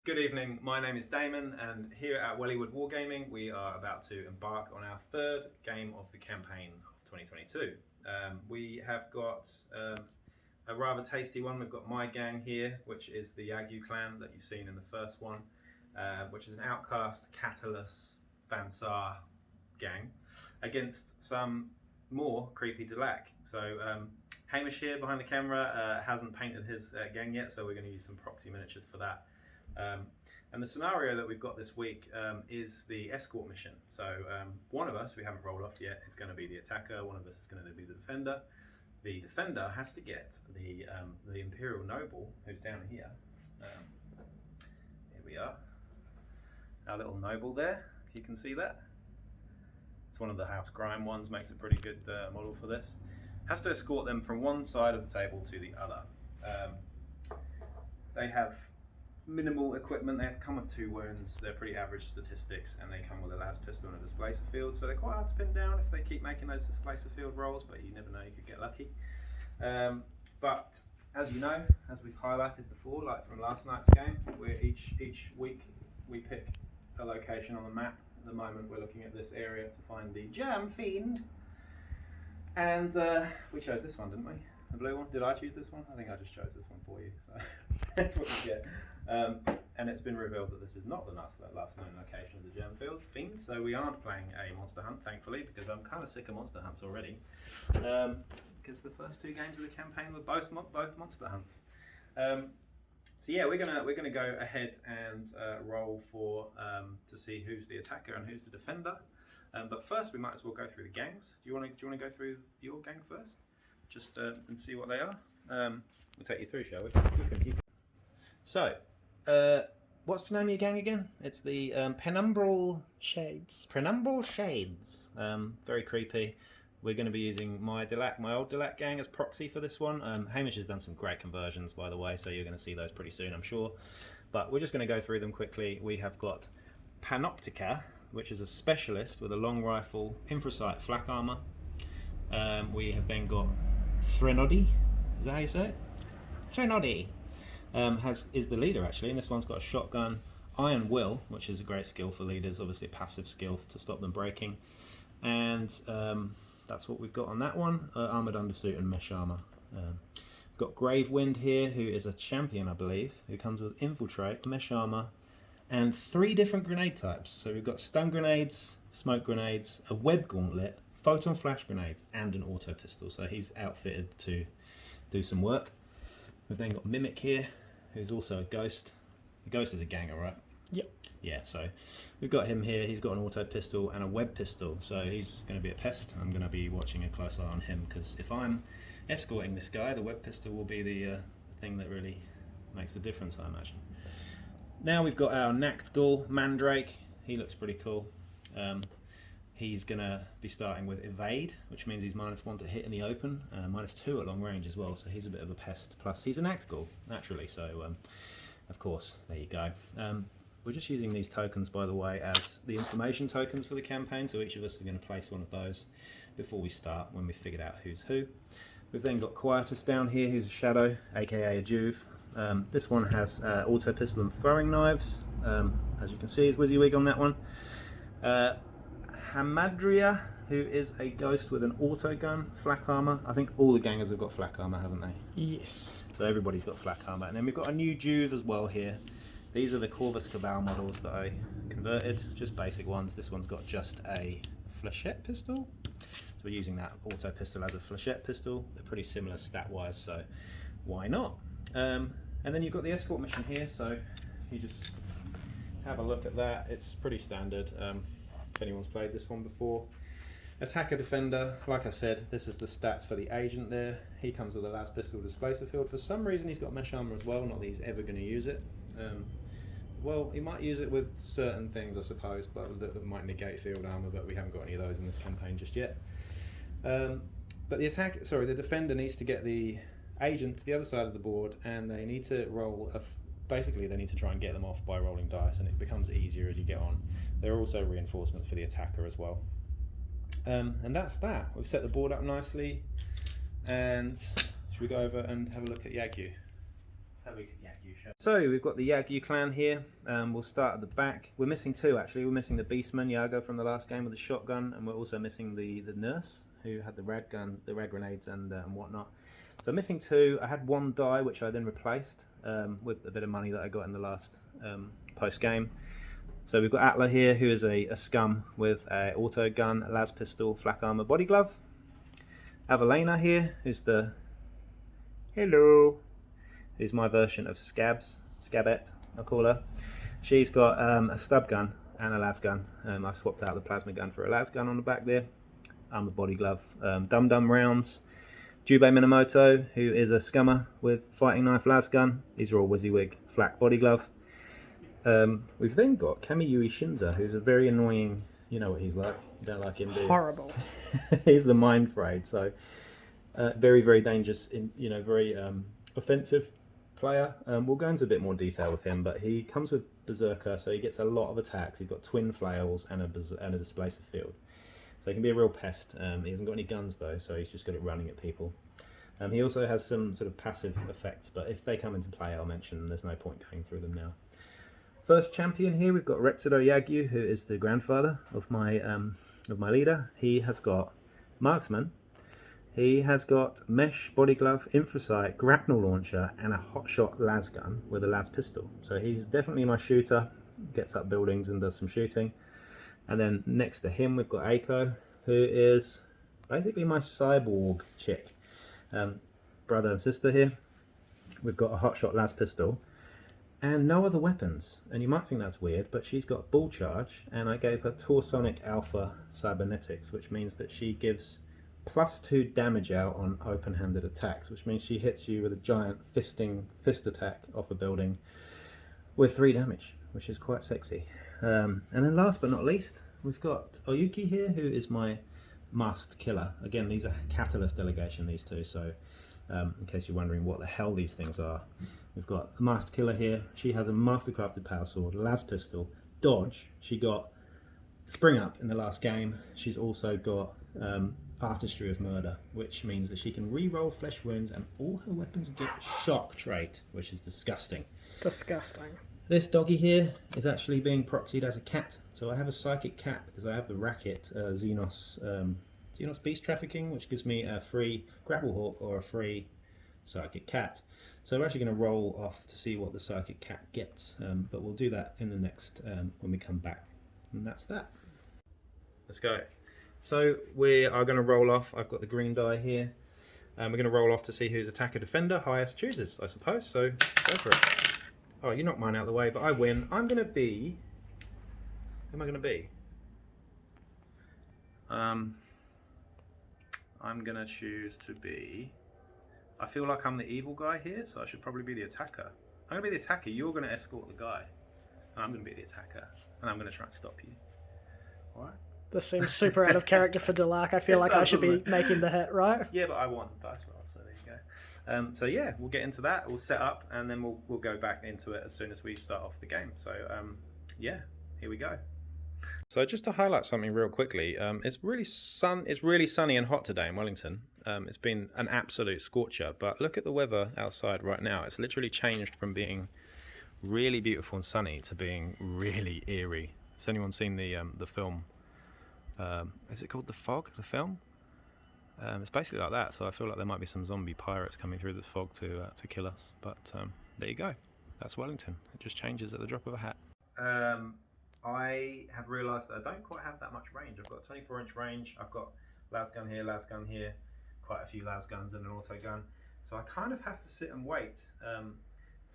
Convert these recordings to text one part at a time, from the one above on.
Good evening, my name is Damon, and here at Wellywood Wargaming we are about to embark on our third game of the campaign of 2022. We have got a rather tasty one. We've got my gang here, which is the Yagyu Clan that you've seen in the first one, which is an Outcast, Catallus, Vansar gang, against some more creepy Delaque. So Hamish here behind the camera hasn't painted his gang yet, so we're going to use some proxy miniatures for that. And the scenario that we've got this week is the Escort Mission. So one of us, we haven't rolled off yet, is going to be the attacker, one of us is going to be the defender. The defender has to get the Imperial Noble, who's down here. Here we are. Our little noble there, if you can see that. It's one of the House Grime ones, makes a pretty good model for this. Has to escort them from one side of the table to the other. They have minimal equipment. They have come with 2 wounds. They're pretty average statistics, and they come with a las pistol and a displacer field, so they're quite hard to pin down if they keep making those displacer field rolls, but you never know, you could get lucky. But as you know, as we've highlighted before, like from last night's game, where each week we pick a location on the map. At the moment we're looking at this area to find the Germ Fiend, and we chose this one, didn't we? The blue one? Did I choose this one? I think I just chose this one for you, so that's what you get. And it's been revealed that this is not the last known location of the Germ Fiend, so we aren't playing a monster hunt, thankfully, because I'm kind of sick of monster hunts already. Because the first 2 games of the campaign were both monster hunts. So yeah, we're gonna go ahead and roll for to see who's the attacker and who's the defender. But first, we might as well go through the gangs. Do you want to go through your gang first, just and see what they are? We'll take you through, shall we? So, what's the name of your gang again? It's the Penumbral Shades. Penumbral Shades. Very creepy. We're going to be using my old Delaque gang as proxy for this one. Hamish has done some great conversions, by the way, so you're going to see those pretty soon, I'm sure. But we're just going to go through them quickly. We have got Panoptica, which is a specialist with a long rifle, infrasight, flak armor. We have then got Threnody. Is that how you say it? Threnody. Is the leader actually, and this one's got a shotgun, Iron Will, which is a great skill for leaders, obviously a passive skill to stop them breaking, and that's what we've got on that one. Armoured undersuit and mesh armour. We've got Gravewind here, who is a champion, I believe, who comes with infiltrate, mesh armour, and 3 different grenade types. So we've got stun grenades, smoke grenades, a web gauntlet, photon flash grenades, and an auto pistol. So he's outfitted to do some work. We've then got Mimic here, who's also a ghost. A ghost is a ganger, right? Yep. Yeah, so we've got him here. He's got an auto pistol and a web pistol, so he's going to be a pest. I'm going to be watching a close eye on him, because if I'm escorting this guy, the web pistol will be the thing that really makes the difference, I imagine. Now we've got our Nactgul Mandrake. He looks pretty cool. He's going to be starting with Evade, which means he's -1 to hit in the open, -2 at long range as well, so he's a bit of a pest. Plus, he's an Nactgul, naturally, so of course, there you go. We're just using these tokens, by the way, as the information tokens for the campaign, so each of us are going to place one of those before we start, when we've figured out who's who. We've then got Quietus down here, who's a Shadow, aka a Juve. This one has auto pistol and throwing knives. As you can see, is WYSIWYG on that one. Hamadria, who is a ghost with an auto gun, flak armor. I think all the gangers have got flak armor, haven't they? Yes. So everybody's got flak armor. And then we've got a new Juve as well here. These are the Corvus Cabal models that I converted, just basic ones. This one's got just a flechette pistol. So we're using that auto pistol as a flechette pistol. They're pretty similar stat-wise, so why not? And then you've got the Escort Mission here, so you just have a look at that. It's pretty standard. If anyone's played this one before. Attacker, defender, like I said, this is the stats for the agent there. He comes with a las pistol displacer field. For some reason he's got mesh armor as well, not that he's ever going to use it. Well, he might use it with certain things, I suppose, but that might negate field armor, but we haven't got any of those in this campaign just yet. But the defender needs to get the agent to the other side of the board, and they need to roll basically they need to try and get them off by rolling dice, and it becomes easier as you get on. There are also reinforcements for the attacker as well. And that's that. We've set the board up nicely, and should we go over and have a look at Yagyu? Let's have a look at Yagyu show. So we've got the Yagyu Clan here. We'll start at the back. We're missing two actually. We're missing the Beastman Yago from the last game with the shotgun, and we're also missing the nurse who had the rad gun, the rad grenades and whatnot. So missing two. I had one die which I then replaced with a bit of money that I got in the last post game. So we've got Atla here, who is a scum with a auto gun, a las pistol, flak armor, body glove. Avalena here, who's the hello, who's my version of Scabette, I'll call her. She's got a stub gun and a las gun. I swapped out the plasma gun for a las gun on the back there. Armor, body glove, dum dum rounds. Jubei Minamoto, who is a scummer with fighting knife, las gun. These are all WYSIWYG, flak body glove. We've then got Kamiyui Shinza, who's a very annoying, you know what he's like, you don't like him, do you? Horrible. He's the mind frayed, so very, very dangerous, very offensive player. We'll go into a bit more detail with him, but he comes with Berserker, so he gets a lot of attacks. He's got twin flails and a displacer field. So he can be a real pest. He hasn't got any guns though, so he's just good at running at people. He also has some sort of passive effects, but if they come into play, I'll mention them. There's no point going through them now. First champion here, we've got Retsudo Yagyu, who is the grandfather of my leader. He has got Marksman. He has got Mesh, Body Glove, Infrasight, Grapnel Launcher, and a Hotshot las gun with a las pistol. So he's definitely my shooter. Gets up buildings and does some shooting. And then next to him, we've got Aiko, who is basically my cyborg chick. Brother and sister here. We've got a Hotshot las pistol. And no other weapons, and you might think that's weird, but she's got Bull Charge, and I gave her Torsonic Alpha Cybernetics, which means that she gives +2 damage out on open-handed attacks, which means she hits you with a giant fist attack off a building with 3 damage, which is quite sexy. And then last but not least, we've got Oyuki here, who is my masked killer. Again, these are Catallus delegation, these two, so in case you're wondering what the hell these things are. We've got a masked killer here. She has a mastercrafted power sword, las pistol, dodge. She got spring up in the last game. She's also got artistry of murder, which means that she can re-roll flesh wounds and all her weapons get shock trait, which is disgusting. Disgusting. This doggy here is actually being proxied as a cat. So I have a psychic cat because I have the racket Xenos Beast Trafficking, which gives me a free Grapple Hawk or a free psychic cat. So we're actually going to roll off to see what the psychic cat gets, but we'll do that in the next when we come back. And that's that. Let's go. So we are going to roll off. I've got the green die here. We're going to roll off to see whose attacker defender highest chooses, I suppose. So go for it. Oh, you knocked mine out of the way, but I win. I'm going to be... Who am I going to be? I'm going to choose to be... I feel like I'm the evil guy here, so I should probably be the attacker. I'm going to be the attacker, you're going to escort the guy. And I'm going to be the attacker, and I'm going to try and stop you. Alright? This seems super out of character for Delaque. I feel like I should be making the hit, right? Yeah, but I won the dice roll, so there you go. So yeah, we'll get into that, we'll set up, and then we'll go back into it as soon as we start off the game. So yeah, here we go. So just to highlight something real quickly, it's really sunny and hot today in Wellington. It's been an absolute scorcher, but look at the weather outside right now. It's literally changed from being really beautiful and sunny to being really eerie. Has anyone seen the film? Is it called The Fog, the film? It's basically like that, so I feel like there might be some zombie pirates coming through this fog to kill us. But there you go. That's Wellington. It just changes at the drop of a hat. I have realised that I don't quite have that much range. I've got a 24-inch range. I've got las gun here, quite a few las guns and an auto gun. So I kind of have to sit and wait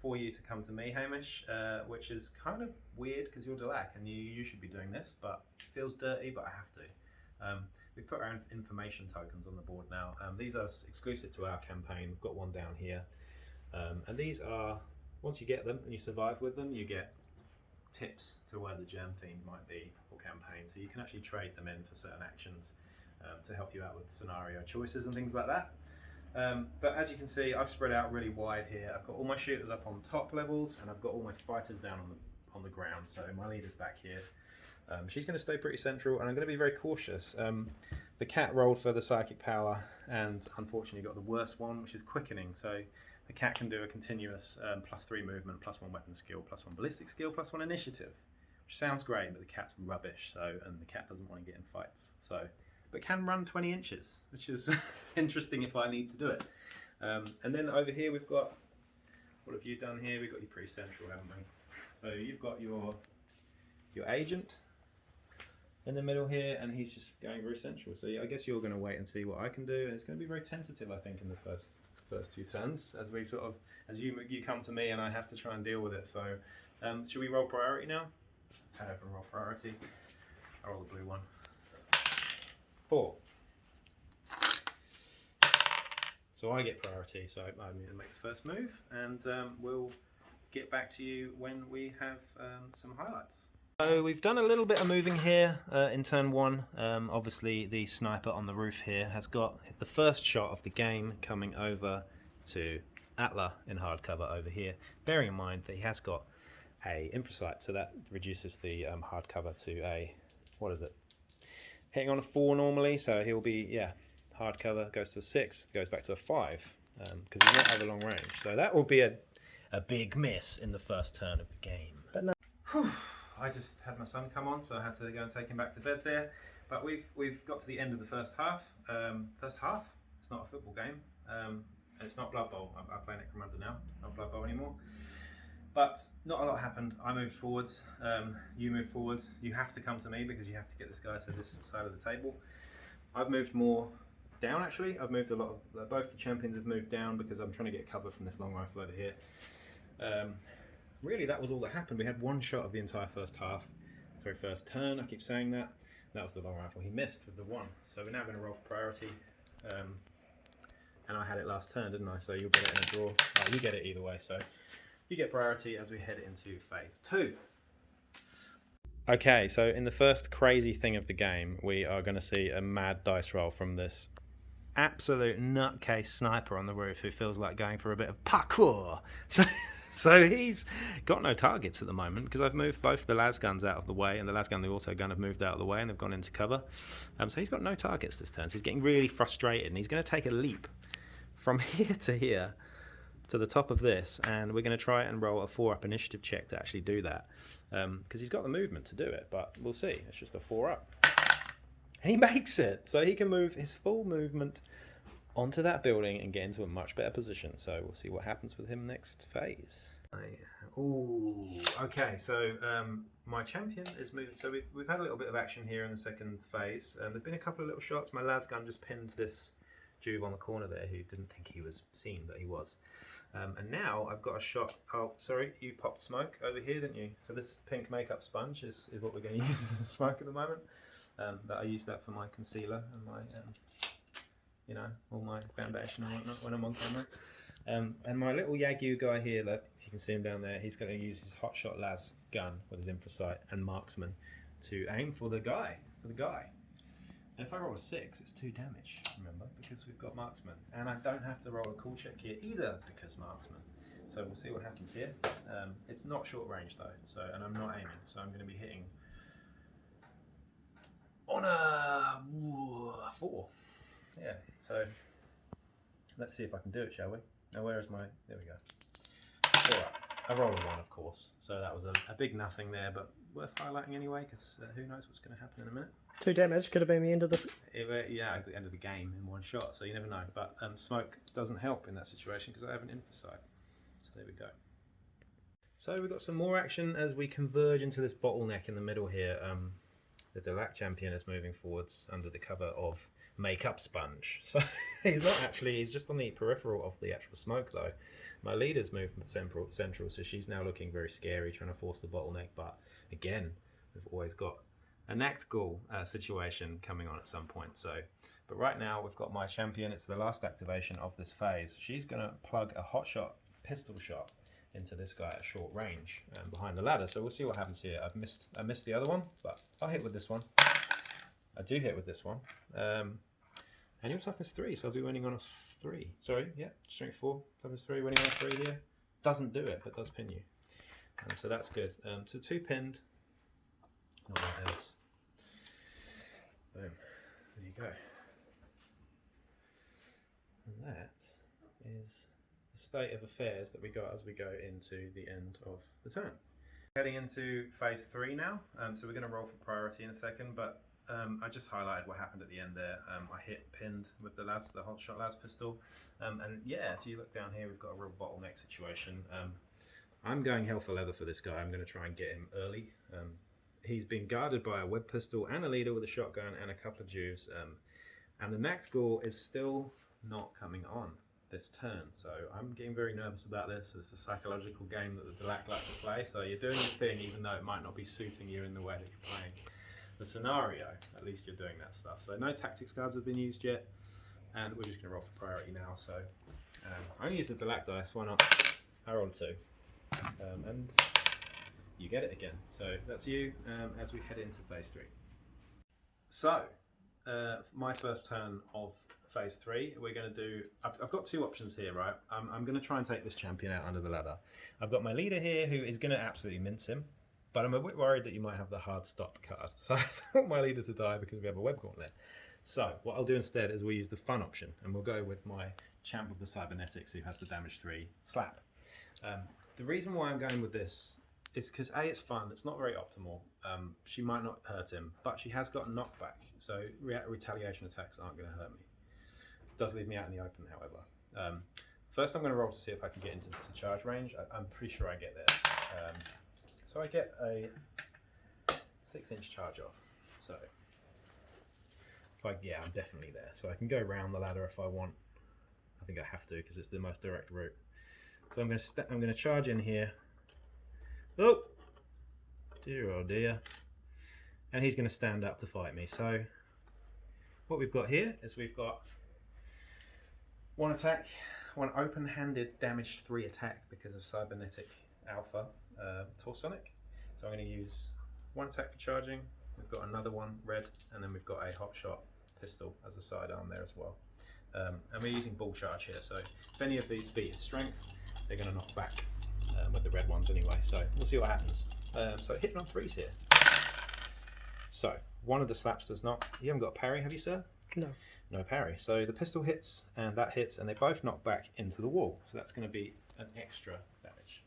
for you to come to me, Hamish, which is kind of weird because you're Delaque and you should be doing this, but it feels dirty, but I have to. We've put our own information tokens on the board now. These are exclusive to our campaign. We've got one down here. And these are, once you get them and you survive with them, you get tips to where the germ theme might be for campaign. So you can actually trade them in for certain actions to help you out with scenario choices and things like that. But as you can see, I've spread out really wide here. I've got all my shooters up on top levels and I've got all my fighters down on the ground. So my leader's back here. She's going to stay pretty central and I'm going to be very cautious. The cat rolled for the psychic power and unfortunately got the worst one, which is quickening. So the cat can do a continuous +3 movement, +1 weapon skill, +1 ballistic skill, +1 initiative, which sounds great, but the cat's rubbish. So, and the cat doesn't want to get in fights. So, but can run 20 inches, which is interesting if I need to do it. And then over here we've got, what have you done here? We've got you pretty central, haven't we? So you've got your agent in the middle here, and he's just going very central. So I guess you're going to wait and see what I can do, and it's going to be very tentative, I think, in the first few turns as we sort of, as you come to me and I have to try and deal with it. So should we roll priority now? Let's head over and roll priority. I'll roll the blue one. 4. So I get priority, so I'm going to make the first move, and we'll get back to you when we have some highlights. So we've done a little bit of moving here in turn 1. Obviously the sniper on the roof here has got the first shot of the game coming over to Atla in hardcover over here, bearing in mind that he has got a infrasight, so that reduces the hardcover to a, what is it, hitting on a 4 normally, so he'll be, yeah, hardcover goes to a 6, goes back to a 5, because he's not over long range. So that will be a big miss in the first turn of the game. But no. Whew. I just had my son come on, so I had to go and take him back to bed there. But we've got to the end of the first half. First half, it's not a football game. It's not Blood Bowl. I play Necromunda now, not Blood Bowl anymore. But not a lot happened. I moved forwards, you moved forwards. You have to come to me because you have to get this guy to this side of the table. I've moved more down actually. I've moved a lot of, both the champions have moved down because I'm trying to get cover from this long rifle over here. Really that was all that happened. We had one shot of the entire first half. Sorry, first turn, I keep saying that. That was the long rifle. He missed with the 1. So we're now going to roll for priority. And I had it last turn, didn't I? So you'll get it in a draw. Oh, you get it either way. So you get priority as we head into phase 2. Okay, so in the first crazy thing of the game, we are going to see a mad dice roll from this absolute nutcase sniper on the roof who feels like going for a bit of parkour. So he's got no targets at the moment because I've moved both the las guns out of the way and the las gun and the auto gun have moved out of the way and they've gone into cover. So he's got no targets this turn. So he's getting really frustrated and he's going to take a leap from here to the top of this, and we're going to try and roll a 4-up initiative check to actually do that because he's got the movement to do it, but we'll see. It's just a 4-up. And he makes it, so he can move his full movement onto that building and get into a much better position. So we'll see what happens with him next phase. Ooh, okay, so my champion is moving. So we've had a little bit of action here in the second phase. There's been a couple of little shots. My las gun just pinned this Juve on the corner there who didn't think he was seen, but he was. And now I've got a shot. Oh, sorry, you popped smoke over here, didn't you? So this pink makeup sponge is what we're going to use as a smoke at the moment. That I use that for my concealer and my, you know, all my foundation and whatnot when I'm on camera. And my little Yagyu guy here, that if you can see him down there, he's going to use his hotshot las gun with his infrasight and marksman to aim for the guy. And if I roll a 6, it's 2 damage, remember, because we've got marksman. And I don't have to roll a cool check here either because marksman. So we'll see what happens here. It's not short range though, so, and I'm not aiming, so I'm going to be hitting on a 4. Yeah, so let's see if I can do it, shall we? Now where is my, there we go. Alright, I rolled a 1 of course, so that was a big nothing there, but worth highlighting anyway, because who knows what's going to happen in a minute. 2 damage, could have been the end of this. Yeah, at the end of the game in one shot, so you never know. But smoke doesn't help in that situation because I have an infrasight. So there we go. So we've got some more action as we converge into this bottleneck in the middle here. The Delaque champion is moving forwards under the cover of Makeup Sponge. So he's not actually, he's just on the peripheral of the actual smoke though. My leader's moved central, so she's now looking very scary, trying to force the bottleneck. But again, we've always got a Nactgul situation coming on at some point. So, but right now we've got my champion. It's the last activation of this phase. She's going to plug a hotshot pistol shot into this guy at short range behind the ladder. So we'll see what happens here. I missed the other one, but I'll hit with this one. I do hit with this one. And your toughness 3, so I'll be winning on a 3. Sorry, yeah, strength 4, toughness 3, winning on a 3 here. Doesn't do it, but does pin you. So that's good. So 2 pinned. Not what else. Boom. There you go. And that is the state of affairs that we got as we go into the end of the turn. Heading into phase 3 now, so we're going to roll for priority in a second, but I just highlighted what happened at the end there. I hit pinned with the hot shot las pistol, and yeah, if you look down here, we've got a real bottleneck situation. I'm going hell for leather for this guy. I'm going to try and get him early. He's been guarded by a web pistol and a leader with a shotgun and a couple of Jews, and the Nactgor is still not coming on this turn, so I'm getting very nervous about this. It's a psychological game that the Delaque like to play, so you're doing your thing even though it might not be suiting you in the way that you're playing the scenario. At least you're doing that stuff. So no tactics cards have been used yet, and we're just going to roll for priority now. So I only use the Delaque dice, why not? I rolled 2, and you get it again. So that's you as we head into phase 3. So my first turn of phase 3, we're going to do, I've got 2 options here, right? I'm going to try and take this champion out under the ladder. I've got my leader here who is going to absolutely mince him, but I'm a bit worried that you might have the hard stop card. So I don't want my leader to die because we have a web gauntlet. So what I'll do instead is we'll use the fun option, and we'll go with my champ of the cybernetics who has the damage 3 slap. The reason why I'm going with this is because A, it's fun, it's not very optimal. She might not hurt him, but she has got a knockback, so retaliation attacks aren't going to hurt me. It does leave me out in the open, however. First I'm going to roll to see if I can get into charge range. I'm pretty sure I get there. So I get a 6-inch charge off. So, yeah, I'm definitely there. So I can go round the ladder if I want. I think I have to because it's the most direct route. So I'm going to charge in here. Oh dear. And he's going to stand up to fight me. So what we've got here is we've got 1 attack, 1 open-handed damage 3 attack because of cybernetic alpha Torsonic. So I'm going to use 1 attack for charging. We've got another one red, and then we've got a hot shot pistol as a sidearm there as well. And we're using ball charge here, so if any of these beat his strength, they're going to knock back with the red ones anyway. So we'll see what happens. So hitting on 3s here. So 1 of the slaps does not. You haven't got a parry, have you, sir? No. No parry. So the pistol hits and that hits, and they both knock back into the wall. So that's going to be an extra damage.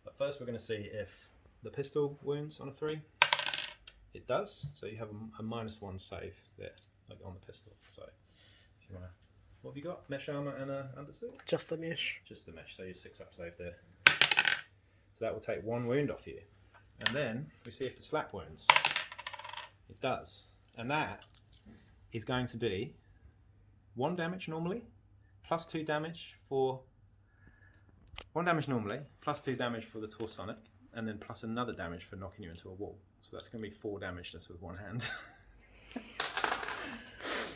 But first we're going to see if the pistol wounds on a 3. It does. So you have a -1 save there, like on the pistol. So if you want to, what have you got? Mesh armor and a undersuit? Just the mesh. Just the mesh. So you're 6-up save there. So that will take 1 wound off you. And then we see if the slap wounds. It does. And that is going to be 1 damage normally, plus 2 damage for 1 damage normally, plus 2 damage for the Torsonic, and then plus another damage for knocking you into a wall. So that's going to be 4 damage just with 1 hand.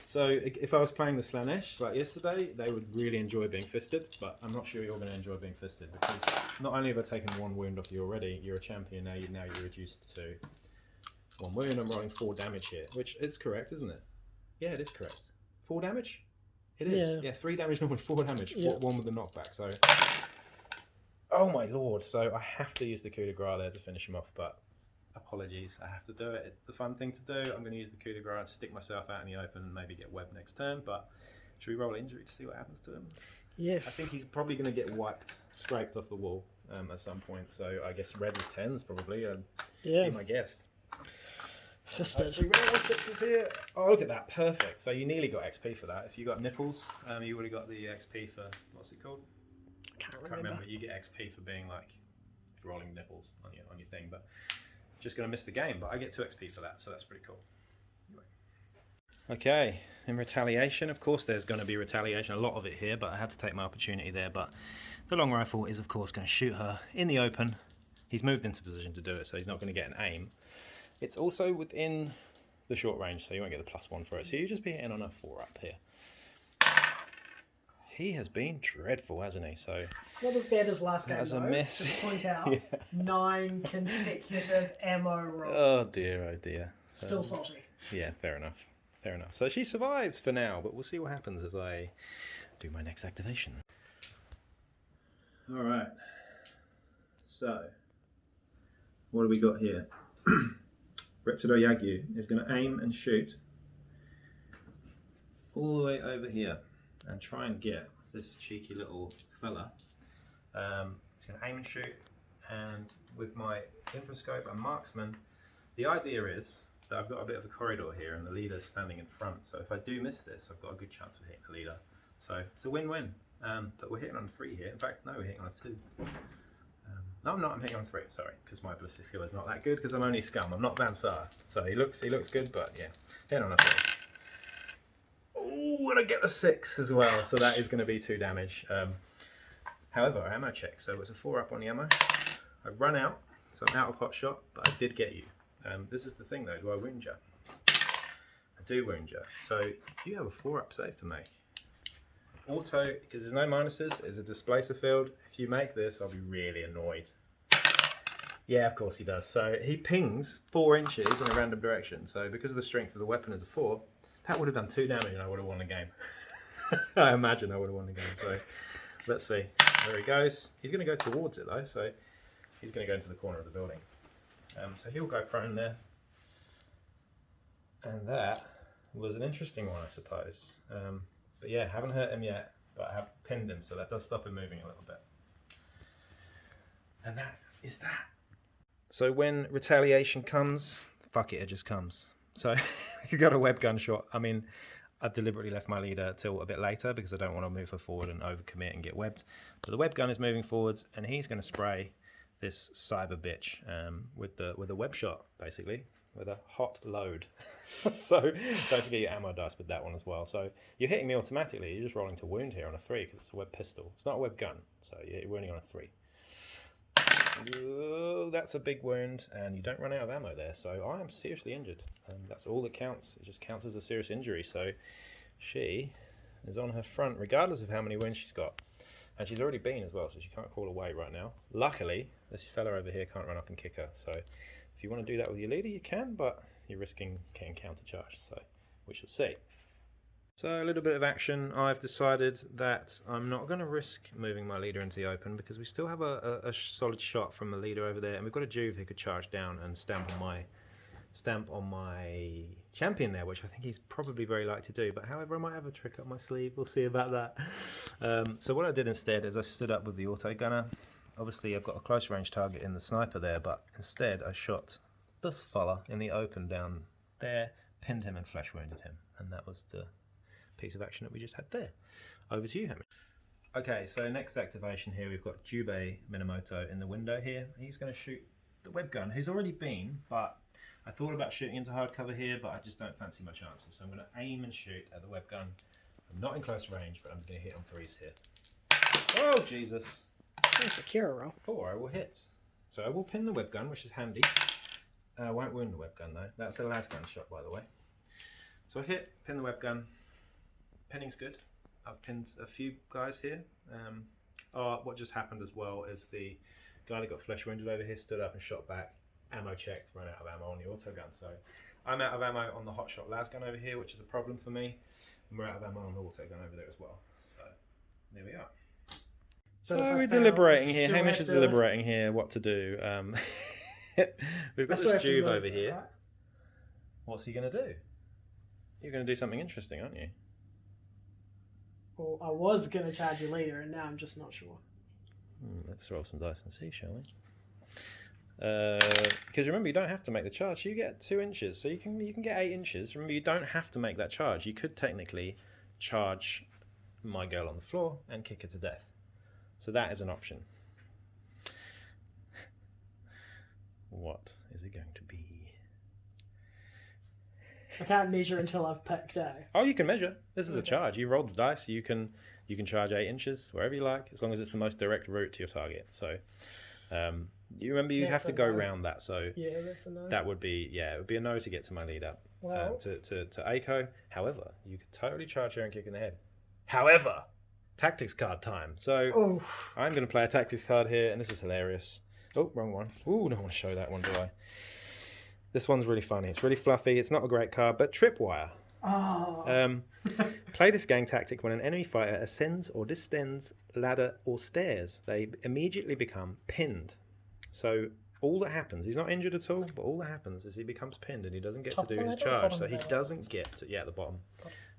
So if I was playing the Slanesh like yesterday, they would really enjoy being fisted, but I'm not sure you're going to enjoy being fisted because not only have I taken 1 wound off you already, you're a champion now, you're reduced to 1 wound. I'm rolling 4 damage here, which is correct, isn't it? Yeah, it is correct. 4 damage? It is. Yeah, 3 damage normally, 4 damage. Yeah. 1 with the knockback. So, oh my lord! So I have to use the coup de grace there to finish him off, but apologies, I have to do it. It's the fun thing to do. I'm going to use the coup de grace and stick myself out in the open and maybe get web next turn. But should we roll injury to see what happens to him? Yes. I think he's probably going to get wiped, scraped off the wall at some point. So I guess red is 10s probably. Yeah. Be my guest. Fisted. We roll 6s here. Oh, look at that. Perfect. So you nearly got XP for that. If you got nipples, you would have got the XP for, what's it called? Can't Can't remember. You get XP for being like rolling nipples on your thing, but just going to miss the game. But I get 2 XP for that, so that's pretty cool. Anyway. Okay, in retaliation, of course, there's going to be retaliation. A lot of it here, but I had to take my opportunity there. But the long rifle is, of course, going to shoot her in the open. He's moved into position to do it, so he's not going to get an aim. It's also within the short range, so you won't get the +1 for it. So you just be hitting on a 4-up here. He has been dreadful, hasn't he? So not as bad as last game, that's though. a miss. Just point out, Yeah. 9 consecutive ammo rolls. Oh dear. Still salty. Yeah, fair enough. So she survives for now, but we'll see what happens as I do my next activation. Alright. So, what do we got here? Retsudo Yagyu is going to aim and shoot all the way over here and try and get this cheeky little fella He's going to aim and shoot, and with my infrascope and marksman, the idea is that I've got a bit of a corridor here and the leader's standing in front, so if I do miss this, I've got a good chance of hitting the leader. So it's a win-win, but we're hitting on 3 here. In fact, no, we're hitting on 2. No, I'm not, I'm hitting on 3, sorry, because my ballistic skill is not that good, because I'm only scum, I'm not Van Sar. So he looks good, but yeah, hitting on a 3. Oh, and I get the 6 as well, so that is going to be 2 damage. However, ammo check, so it's a 4 up on the ammo. I run out, so I'm out of hot shot, but I did get you. This is the thing though, do I wound you? I do wound you. So you have a 4 up save to make. Auto, because there's no minuses, is a displacer field. If you make this, I'll be really annoyed. Yeah, of course he does. So he pings 4 inches in a random direction. So because of the strength of the weapon as a 4, that would have done 2 damage and I would have won the game. I imagine I would have won the game. So let's see. There he goes. He's going to go towards it though, so he's going to go into the corner of the building. So he'll go prone there. And that was an interesting one, I suppose. But yeah, haven't hurt him yet, but I have pinned him, so that does stop him moving a little bit. And that is that. So when retaliation comes, fuck it just comes. So you got a web gun shot. I mean, I've deliberately left my leader till a bit later because I don't want to move her forward and overcommit and get webbed. But the web gun is moving forwards, and he's going to spray this cyber bitch with a web shot, basically, with a hot load. So don't forget your ammo dice with that one as well. So you're hitting me automatically. You're just rolling to wound here on a 3 because it's a web pistol. It's not a web gun, so you're wounding on a 3. Oh, that's a big wound, and you don't run out of ammo there, so I am seriously injured, and that's all that counts. It just counts as a serious injury. So she is on her front regardless of how many wounds she's got, and she's already been as well, so she can't crawl away right now. Luckily this fella over here can't run up and kick her, so if you want to do that with your leader you can, but you're risking getting countercharged, so we shall see. So a little bit of action. I've decided that I'm not going to risk moving my leader into the open because we still have a solid shot from the leader over there, and we've got a Juve who could charge down and stamp on my champion there, which I think he's probably very likely to do. But however, I might have a trick up my sleeve. We'll see about that. So what I did instead is I stood up with the auto gunner. Obviously, I've got a close range target in the sniper there, but instead I shot this fella in the open down there, pinned him and flesh wounded him, and that was the piece of action that we just had there. Over to you, Hamish. Okay, so next activation here, we've got Jubei Minamoto in the window here. He's going to shoot the web gun, who's already been, but I thought about shooting into hard cover here, but I just don't fancy my chances. So I'm going to aim and shoot at the web gun. I'm not in close range, but I'm going to hit on 3s here. Oh, Jesus. That's a cure roll. 4, I will hit. So I will pin the web gun, which is handy. I won't wound the web gun though. That's a las gun shot, by the way. So I hit, pin the web gun. Pinning's good. I've pinned a few guys here. What just happened as well is the guy that got flesh wounded over here stood up and shot back. Ammo checked, ran out of ammo on the auto gun. So I'm out of ammo on the hotshot las gun over here, which is a problem for me. And we're out of ammo on the auto gun over there as well. So there we are. So we're deliberating here. Hamish is deliberating here what to do. We've got this Juve over here. Right? What's he going to do? You're going to do something interesting, aren't you? Well, I was going to charge you later, and now I'm just not sure. Let's roll some dice and see, shall we? Because remember, you don't have to make the charge. You get 2 inches, so you can get 8 inches. Remember, you don't have to make that charge. You could technically charge my girl on the floor and kick her to death. So that is an option. What is it going to be? I can't measure until I've picked out. Oh, you can measure. This is a charge. You rolled the dice. You can charge 8 inches wherever you like, as long as it's the most direct route to your target. So, you remember you'd have to go around that. So yeah, that's a no. That would be it would be a no to get to my lead up. Well, to Aiko. However, you could totally charge her and kick in the head. However, tactics card time. So I'm going to play a tactics card here, and this is hilarious. Oh, wrong one. Ooh, don't want to show that one, do I? This one's really funny. It's really fluffy. It's not a great card, but Tripwire. Oh. Play this gang tactic when an enemy fighter ascends or descends ladder or stairs. They immediately become pinned. So all that happens, he's not injured at all, but all that happens is he becomes pinned and he doesn't get to do his charge. So he doesn't get to, at the bottom,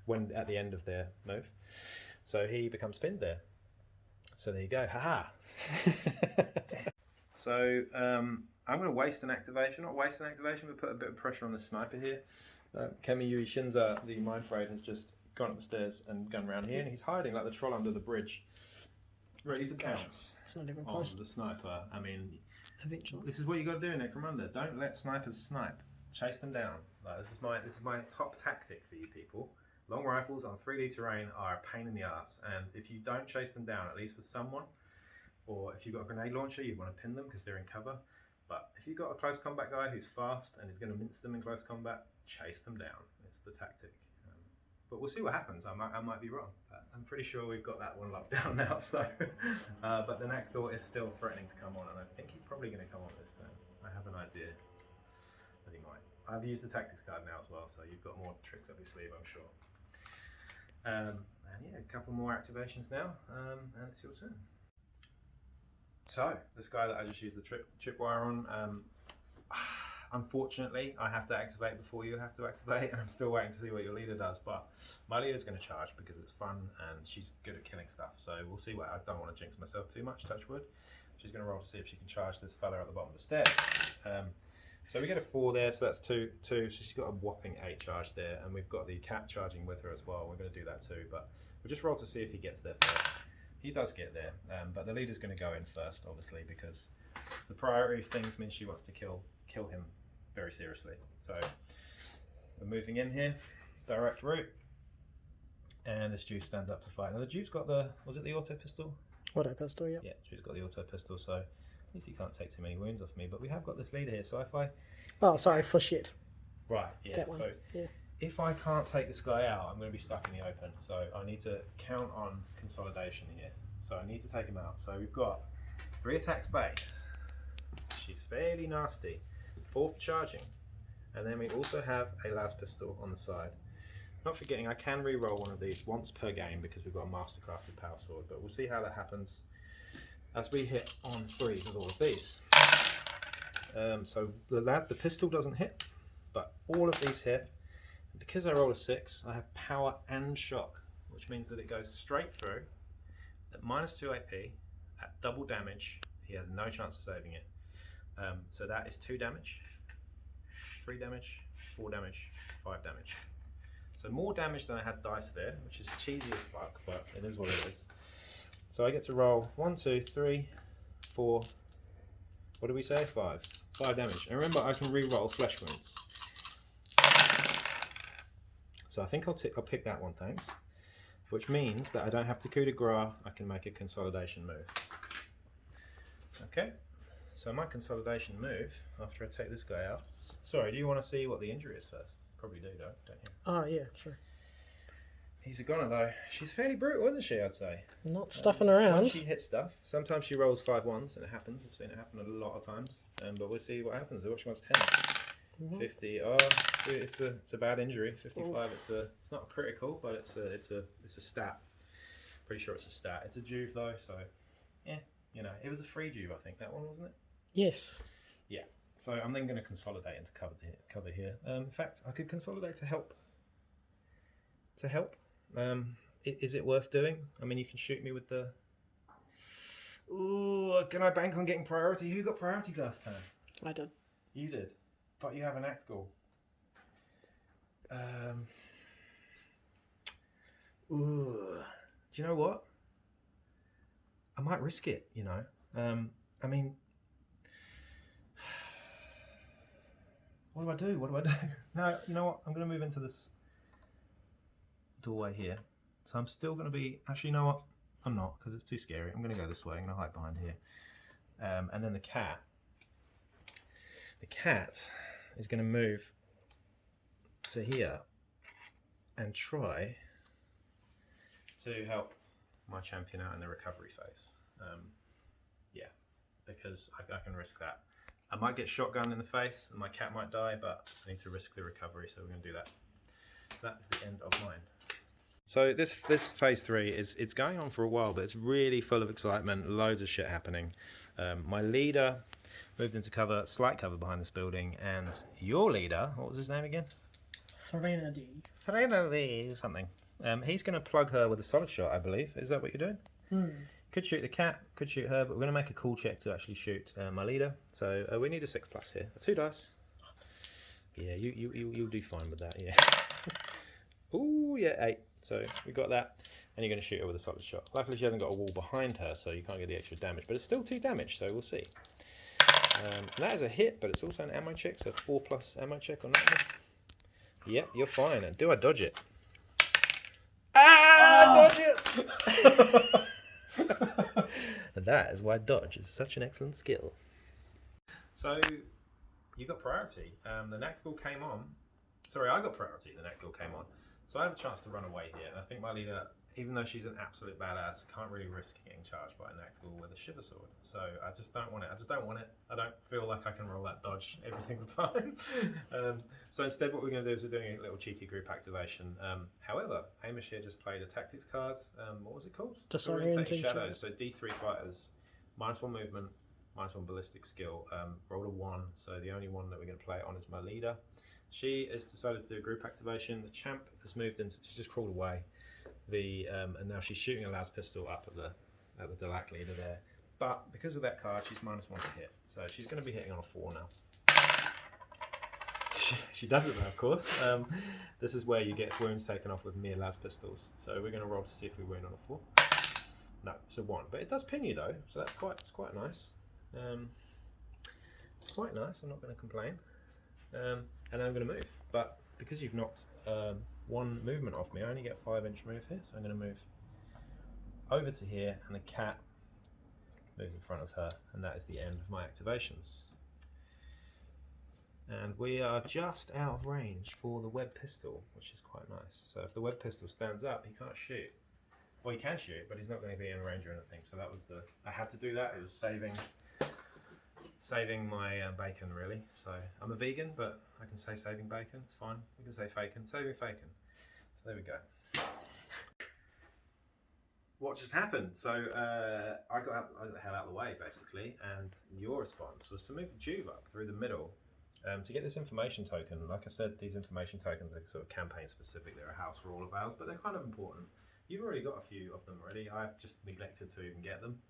when at the end of their move. So he becomes pinned there. So there you go. Haha. So I'm going to waste an activation. Not waste an activation, but put a bit of pressure on the sniper here. Kemi Yui Shinza, the Mind Frayed, has just gone up the stairs and gone around here, and he's hiding like the troll under the bridge. Ready to pounce. It's not even on close. the sniper. I mean, Eventually. this is what you got to do in Necromunda. Don't let snipers snipe. Chase them down. Like, this is my top tactic for you people. Long rifles on 3D terrain are a pain in the ass, and if you don't chase them down, at least with someone, or if you've got a grenade launcher, you want to pin them because they're in cover. But if you've got a close combat guy who's fast and is going to mince them in close combat, chase them down. It's the tactic. But we'll see what happens. I might be wrong. But I'm pretty sure we've got that one locked down now. So, but the next door is still threatening to come on, and I think he's probably going to come on this turn. I have an idea that he might. I've used the tactics card now as well, so you've got more tricks up your sleeve, I'm sure. And yeah, a couple more activations now, and it's your turn. So, this guy that I just used the tripwire on, unfortunately, I have to activate before you have to activate, and I'm still waiting to see what your leader does, but my leader's going to charge because it's fun, and she's good at killing stuff, so we'll see what, I don't want to jinx myself too much, touch wood. She's going to roll to see if she can charge this fella at the bottom of the stairs. So we get a 4 there, so that's 2, so she's got a whopping 8 charge there, and we've got the cat charging with her as well. We're going to do that too, but we'll just roll to see if he gets there first. He does get there, but the leader's going to go in first, obviously, because the priority of things means she wants to kill him very seriously. So we're moving in here, direct route, and this Jew stands up to fight. Now the Jew's got the, was it the auto pistol? Auto pistol, yeah. Yeah, Jew's got the auto pistol, so at least he can't take too many wounds off me, but we have got this leader here, so if I... Oh, sorry, for shit. Right, yeah, That one. so Yeah. if I can't take this guy out, I'm going to be stuck in the open, so I need to count on consolidation here. So I need to take him out. So we've got 3 attacks base. She's fairly nasty. 4 for charging. And then we also have a las pistol on the side. Not forgetting, I can re-roll one of these once per game because we've got a mastercrafted power sword, but we'll see how that happens as we hit on 3 with all of these. So the pistol doesn't hit, but all of these hit. And because I roll a 6, I have power and shock, which means that it goes straight through at -2 AP, at double damage. He has no chance of saving it. So that is 2 damage, 3 damage, 4 damage, 5 damage. So more damage than I had dice there, which is cheesy as fuck, but it is what it is. So I get to roll 1, 2, 3, 4, what do we say? 5 damage. And remember, I can re-roll flesh wounds. So I think I'll pick that one, thanks. Which means that I don't have to coup de grace, I can make a consolidation move. Okay, so my consolidation move, after I take this guy out... Sorry, do you want to see what the injury is first? Probably do, don't you? Oh, yeah, sure. He's a goner though. She's fairly brutal, isn't she, I'd say? Not stuffing around. When she hits stuff, sometimes she rolls 5 1s, and it happens. I've seen it happen a lot of times. But we'll see what happens. What she wants 10. 50. Oh, it's a bad injury. 55. It's not critical, but it's a stat. Pretty sure it's a stat. It's a juve though, so yeah, you know, it was a free juve, I think that one, wasn't it? Yes. Yeah. So I'm then going to consolidate into cover here. In fact, I could consolidate to help. Is it worth doing? I mean, you can shoot me with the... Ooh, can I bank on getting priority? Who got priority last time? I did. You did, but you have an act goal. Ooh, do you know what? I might risk it, you know. I mean, what do I do? No, you know what? I'm going to move into this doorway here. So I'm still going to be... Actually, you know what? I'm not, because it's too scary. I'm going to go this way. I'm going to hide behind here. And then the cat. The cat is going to move to here and try to help my champion out in the recovery phase. Yeah, because I can risk that. I might get shotgunned in the face and my cat might die, but I need to risk the recovery, so we're going to do that. That is the end of mine. So this phase 3 it's going on for a while, but it's really full of excitement, loads of shit happening. My leader moved into cover, slight cover behind this building, and your leader, what was his name again? Threnody something. He's going to plug her with a solid shot, I believe. Is that what you're doing? Could shoot the cat, could shoot her, but we're going to make a cool check to actually shoot my leader. So we need a 6+ here. 2 dice. Yeah, you'll do fine with that, yeah. Ooh, yeah, 8. So we got that. And you're going to shoot her with a solid shot. Luckily she hasn't got a wall behind her, so you can't get the extra damage. But it's still 2 damage, so we'll see. And that is a hit, but it's also an ammo check, so 4+ ammo check on that one. Yep, you're fine. And do I dodge it? Ah! Dodge it! And that is why dodge is such an excellent skill. So, you got priority. The Necromunda came on. Sorry, I got priority. The Necromunda came on. So I have a chance to run away here. And I think my leader, even though she's an absolute badass, can't really risk getting charged by a Necromunda with a Shiver Sword. So I just don't want it. I don't feel like I can roll that dodge every single time. So instead what we're going to do is we're doing a little cheeky group activation. However, Hamish here just played a tactics card. What was it called? Disorienting Shadows. So D3 fighters, -1 movement, -1 ballistic skill. Rolled a 1, so the only one that we're going to play it on is my leader. She has decided to do a group activation. The champ has moved into, she's just crawled away. And now she's shooting a las pistol up at the Delaque leader there. But because of that card, she's -1 to hit. So she's going to be hitting on a 4 now. She does it though, of course. This is where you get wounds taken off with mere las pistols. So we're going to roll to see if we win on a 4. No, it's a 1. But it does pin you though, so it's quite nice. It's quite nice. I'm not going to complain. And I'm going to move, but because you've knocked 1 movement off me, I only get 5-inch move here, so I'm going to move over to here, and the cat moves in front of her, and that is the end of my activations. And we are just out of range for the web pistol, which is quite nice. So if the web pistol stands up, he can't shoot. Well, he can shoot, but he's not going to be in range or anything, so that was I had to do that. It was saving my bacon, really. So I'm a vegan, but I can say saving bacon. It's fine. We can say fakin. Saving fakin. So there we go. What just happened? So I got the hell out of the way, basically, and your response was to move the tube up through the middle to get this information token. Like I said, these information tokens are sort of campaign specific. They're a house rule of ours, but they're kind of important. You've already got a few of them already. I've just neglected to even get them.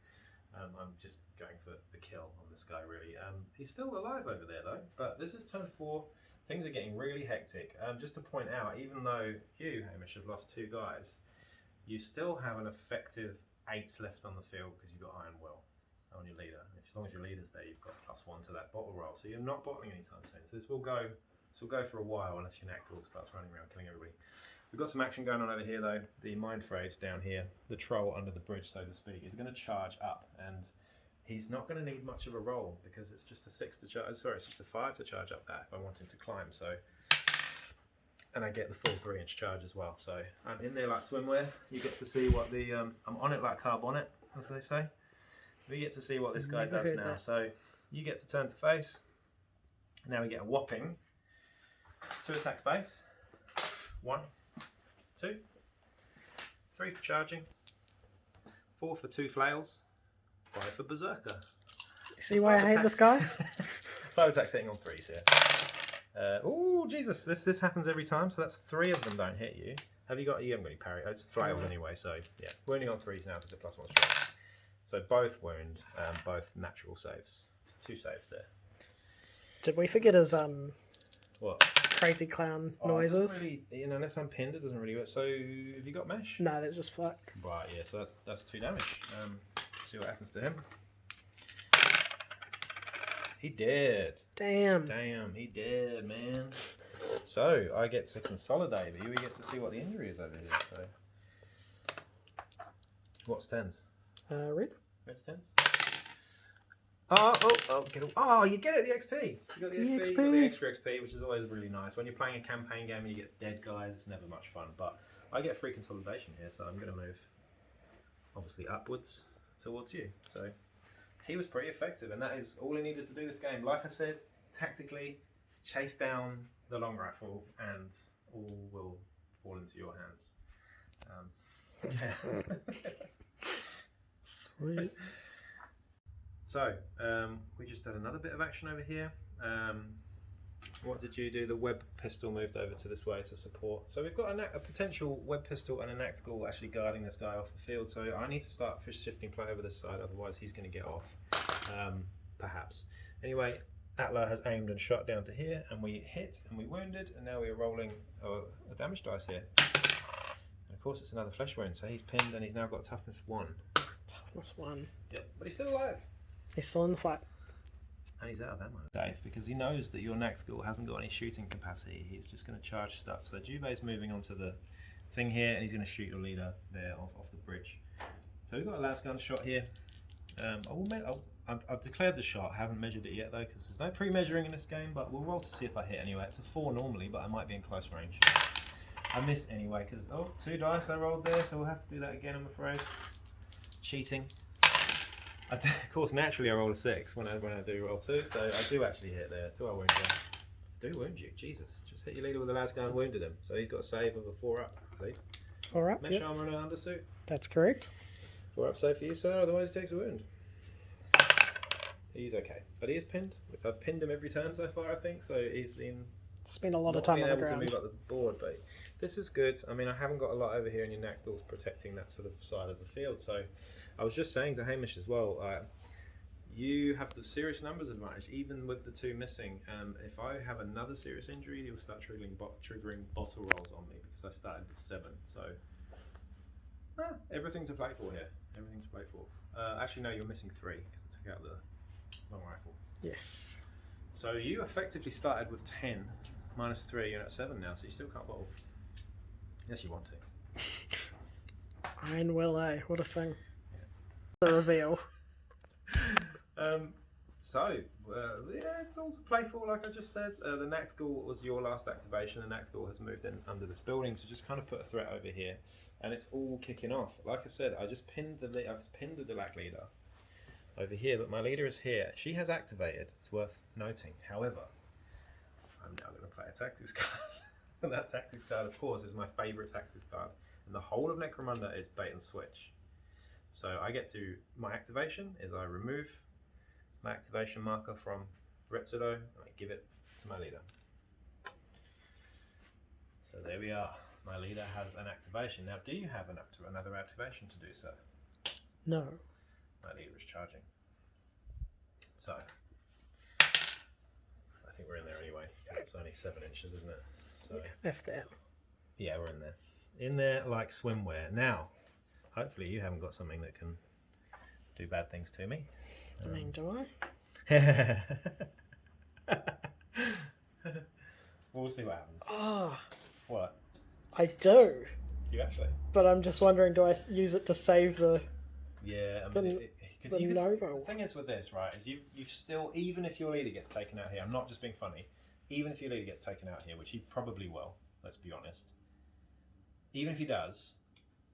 I'm just going for the kill on this guy, really. He's still alive over there, though, but this is turn 4. Things are getting really hectic. Just to point out, even though you, Hamish, have lost 2 guys, you still have an effective 8 left on the field because you've got Iron Will on your leader. As long as your leader's there, you've got +1 to that bottle roll, so you're not bottling anytime soon. So this will go for a while unless your Necromunda starts running around killing everybody. We've got some action going on over here though. The Mind Frayed down here, the troll under the bridge, so to speak, is going to charge up, and he's not going to need much of a roll because it's just a 6 to charge. Sorry, it's just a 5 to charge up that if I want him to climb. So, and I get the full 3-inch charge as well. So I'm in there like swimwear. You get to see what the I'm on it like carb on it, as they say. We get to see what this guy does now. So you get to turn to face. Now we get a whopping 2 attacks base. 1, 2, 3 for charging, 4 for 2 flails, 5 for berserker. See why I hate this guy? 5 attacks hitting on 3s here. Oh Jesus! This happens every time. So that's 3 of them don't hit you. Have you got? You haven't got any parry. It's flails anyway. So yeah, wounding on 3s now because it's a +1 strike. So both wound, both natural saves. 2 saves there. Did we forget his What? crazy clown It noises? doesn't really, unless I'm pinned, it doesn't really work. So have you got mesh? No, that's just flack. Right, yeah, so that's 2 damage. See what happens to him. He dead. Damn. Damn, he dead, man. So I get to consolidate, but we get to see what the injury is over here. So what's 10s? Red. Red's 10s. Oh, you get it, the XP. You got the XP, you got the extra XP, which is always really nice. When you're playing a campaign game and you get dead guys, it's never much fun. But I get free consolidation here, so I'm going to move, obviously, upwards towards you. So he was pretty effective, and that is all he needed to do this game. Like I said, tactically, chase down the long rifle, and all will fall into your hands. Yeah. Sweet. So, we just had another bit of action over here. What did you do? The web pistol moved over to this way to support. So we've got a potential web pistol and a Nactgul actually guarding this guy off the field. So I need to start shifting play over this side, otherwise he's going to get off, perhaps. Anyway, Atla has aimed and shot down to here, and we hit and we wounded, and now we are rolling a damage dice here. And of course it's another flesh wound, so he's pinned and he's now got toughness 1. Toughness 1. Yeah, but he's still alive. He's still in the fight. And he's out of ammo. Dave, because he knows that your Nactgul hasn't got any shooting capacity, he's just going to charge stuff. So Juve's moving onto the thing here, and he's going to shoot your leader there off the bridge. So we've got a lasgun shot here. I've declared the shot. I haven't measured it yet though, because there's no pre-measuring in this game, but we'll roll to see if I hit anyway. It's a 4 normally, but I might be in close range. I miss anyway, because, 2 dice I rolled there, so we'll have to do that again, I'm afraid. Cheating. Of course, naturally I roll a 6 when I do roll 2, so I do actually hit there. Do I wound you? I do wound you, Jesus. Just hit your leader with a lasgun and wounded him. So he's got a save of a 4 up, please. 4 up, Mesh armor and an undersuit. That's correct. 4 up save for you, sir, otherwise he takes a wound. He's okay, but he is pinned. I've pinned him every turn so far, I think, so he's been... Spent a lot of time on the ground. Not being able to move up the board, but this is good. I mean, I haven't got a lot over here, and your Nactgul's protecting that sort of side of the field. So, I was just saying to Hamish as well, you have the serious numbers advantage, even with the 2 missing. If I have another serious injury, you'll start triggering bottle rolls on me because I started with 7. So, everything to play for here. Everything to play for. Actually, no, you're missing 3 because I took out the long rifle. Yes. So you effectively started with 10 minus 3. You're at 7 now, so you still can't bottle. Yes, you want to. Iron Will, eh? What a thing. Yeah. The reveal. It's all to play for, like I just said. The Nactgul was your last activation. The Nactgul has moved in under this building to just kind of put a threat over here, and it's all kicking off. Like I said, I've pinned the Delaque leader over here, but my leader is here. She has activated. It's worth noting. However, I'm now going to play a tactics card. And that tactics card, of course, is my favourite tactics card. And the whole of Necromunda is bait and switch. So I get to, my activation is I remove my activation marker from Retsudo, and I give it to my leader. So there we are. My leader has an activation. Now, do you have another activation to do so? No. My leader is charging. So, I think we're in there anyway. It's only 7 inches, isn't it? So, F that. Yeah, we're in there. In there like swimwear. Now, hopefully you haven't got something that can do bad things to me. I mean, do I? We'll see what happens. Oh. What? I do. Do you actually? But I'm just wondering, do I use it to save the... Yeah, I mean, the Nova? The thing is with this, right, is you've still, even if your leader gets taken out here, I'm not just being funny, even if your leader gets taken out here, which he probably will, let's be honest, even if he does,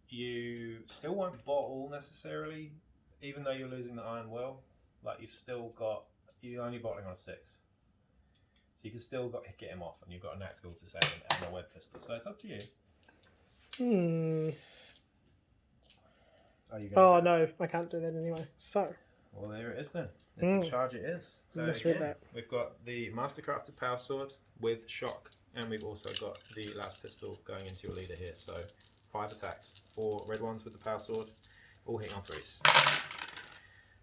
you still won't bottle necessarily, even though you're losing the Iron Will. Like, you're only bottling on a 6. So you can still get him off, and you've got a Nactgul to save him and a web pistol, so it's up to you. Oh no, I can't do that anyway. So. Well, there it is then. It's a charge it is. So again, we've got the Mastercrafted Power Sword with shock, and we've also got the last pistol going into your leader here. So 5 attacks, 4 red ones with the Power Sword, all hitting on 3s.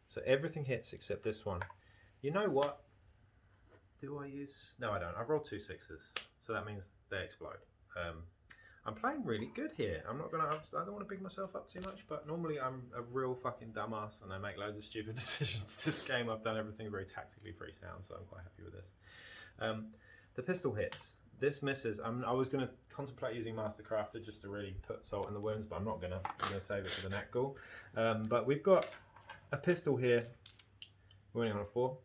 So everything hits except this one. You know what? Do I use? No, I don't. I've rolled 2 6s, so that means they explode. I'm playing really good here. I don't want to big myself up too much, but normally I'm a real fucking dumbass and I make loads of stupid decisions. This game I've done everything very tactically pretty sound, so I'm quite happy with this. The pistol hits. This misses. I was going to contemplate using Mastercrafted just to really put salt in the wounds, but I'm not going to. I'm going to save it for the Nactgul. But we've got a pistol here. We're only on a 4.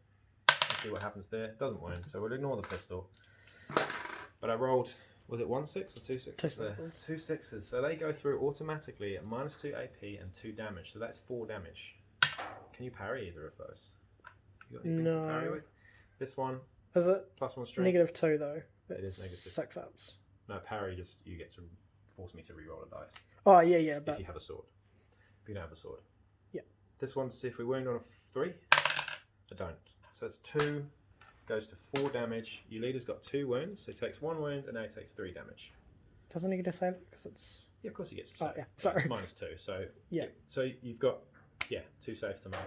Let's see what happens there. It doesn't wound, so we'll ignore the pistol. But I rolled... Was it 1 6 or 2 6? 2 6s. 2 6s. So they go through automatically at -2 AP and 2 damage. So that's 4 damage. Can you parry either of those? You got anything to parry with? This one. Is it? +1 strength. -2 though. It is negative. 6 ups. No, parry you get to force me to re-roll a dice. Oh yeah, but if you have a sword. If you don't have a sword. Yeah. This one's if we wound on a 3. I don't. So it's 2 goes to 4 damage. Your leader's got 2 wounds, so he takes 1 wound and now he takes 3 damage. Doesn't he get a save? Because it's... Yeah, of course he gets a Oh, save. yeah, sorry. It's -2, so Yeah. So you've got 2 saves to make.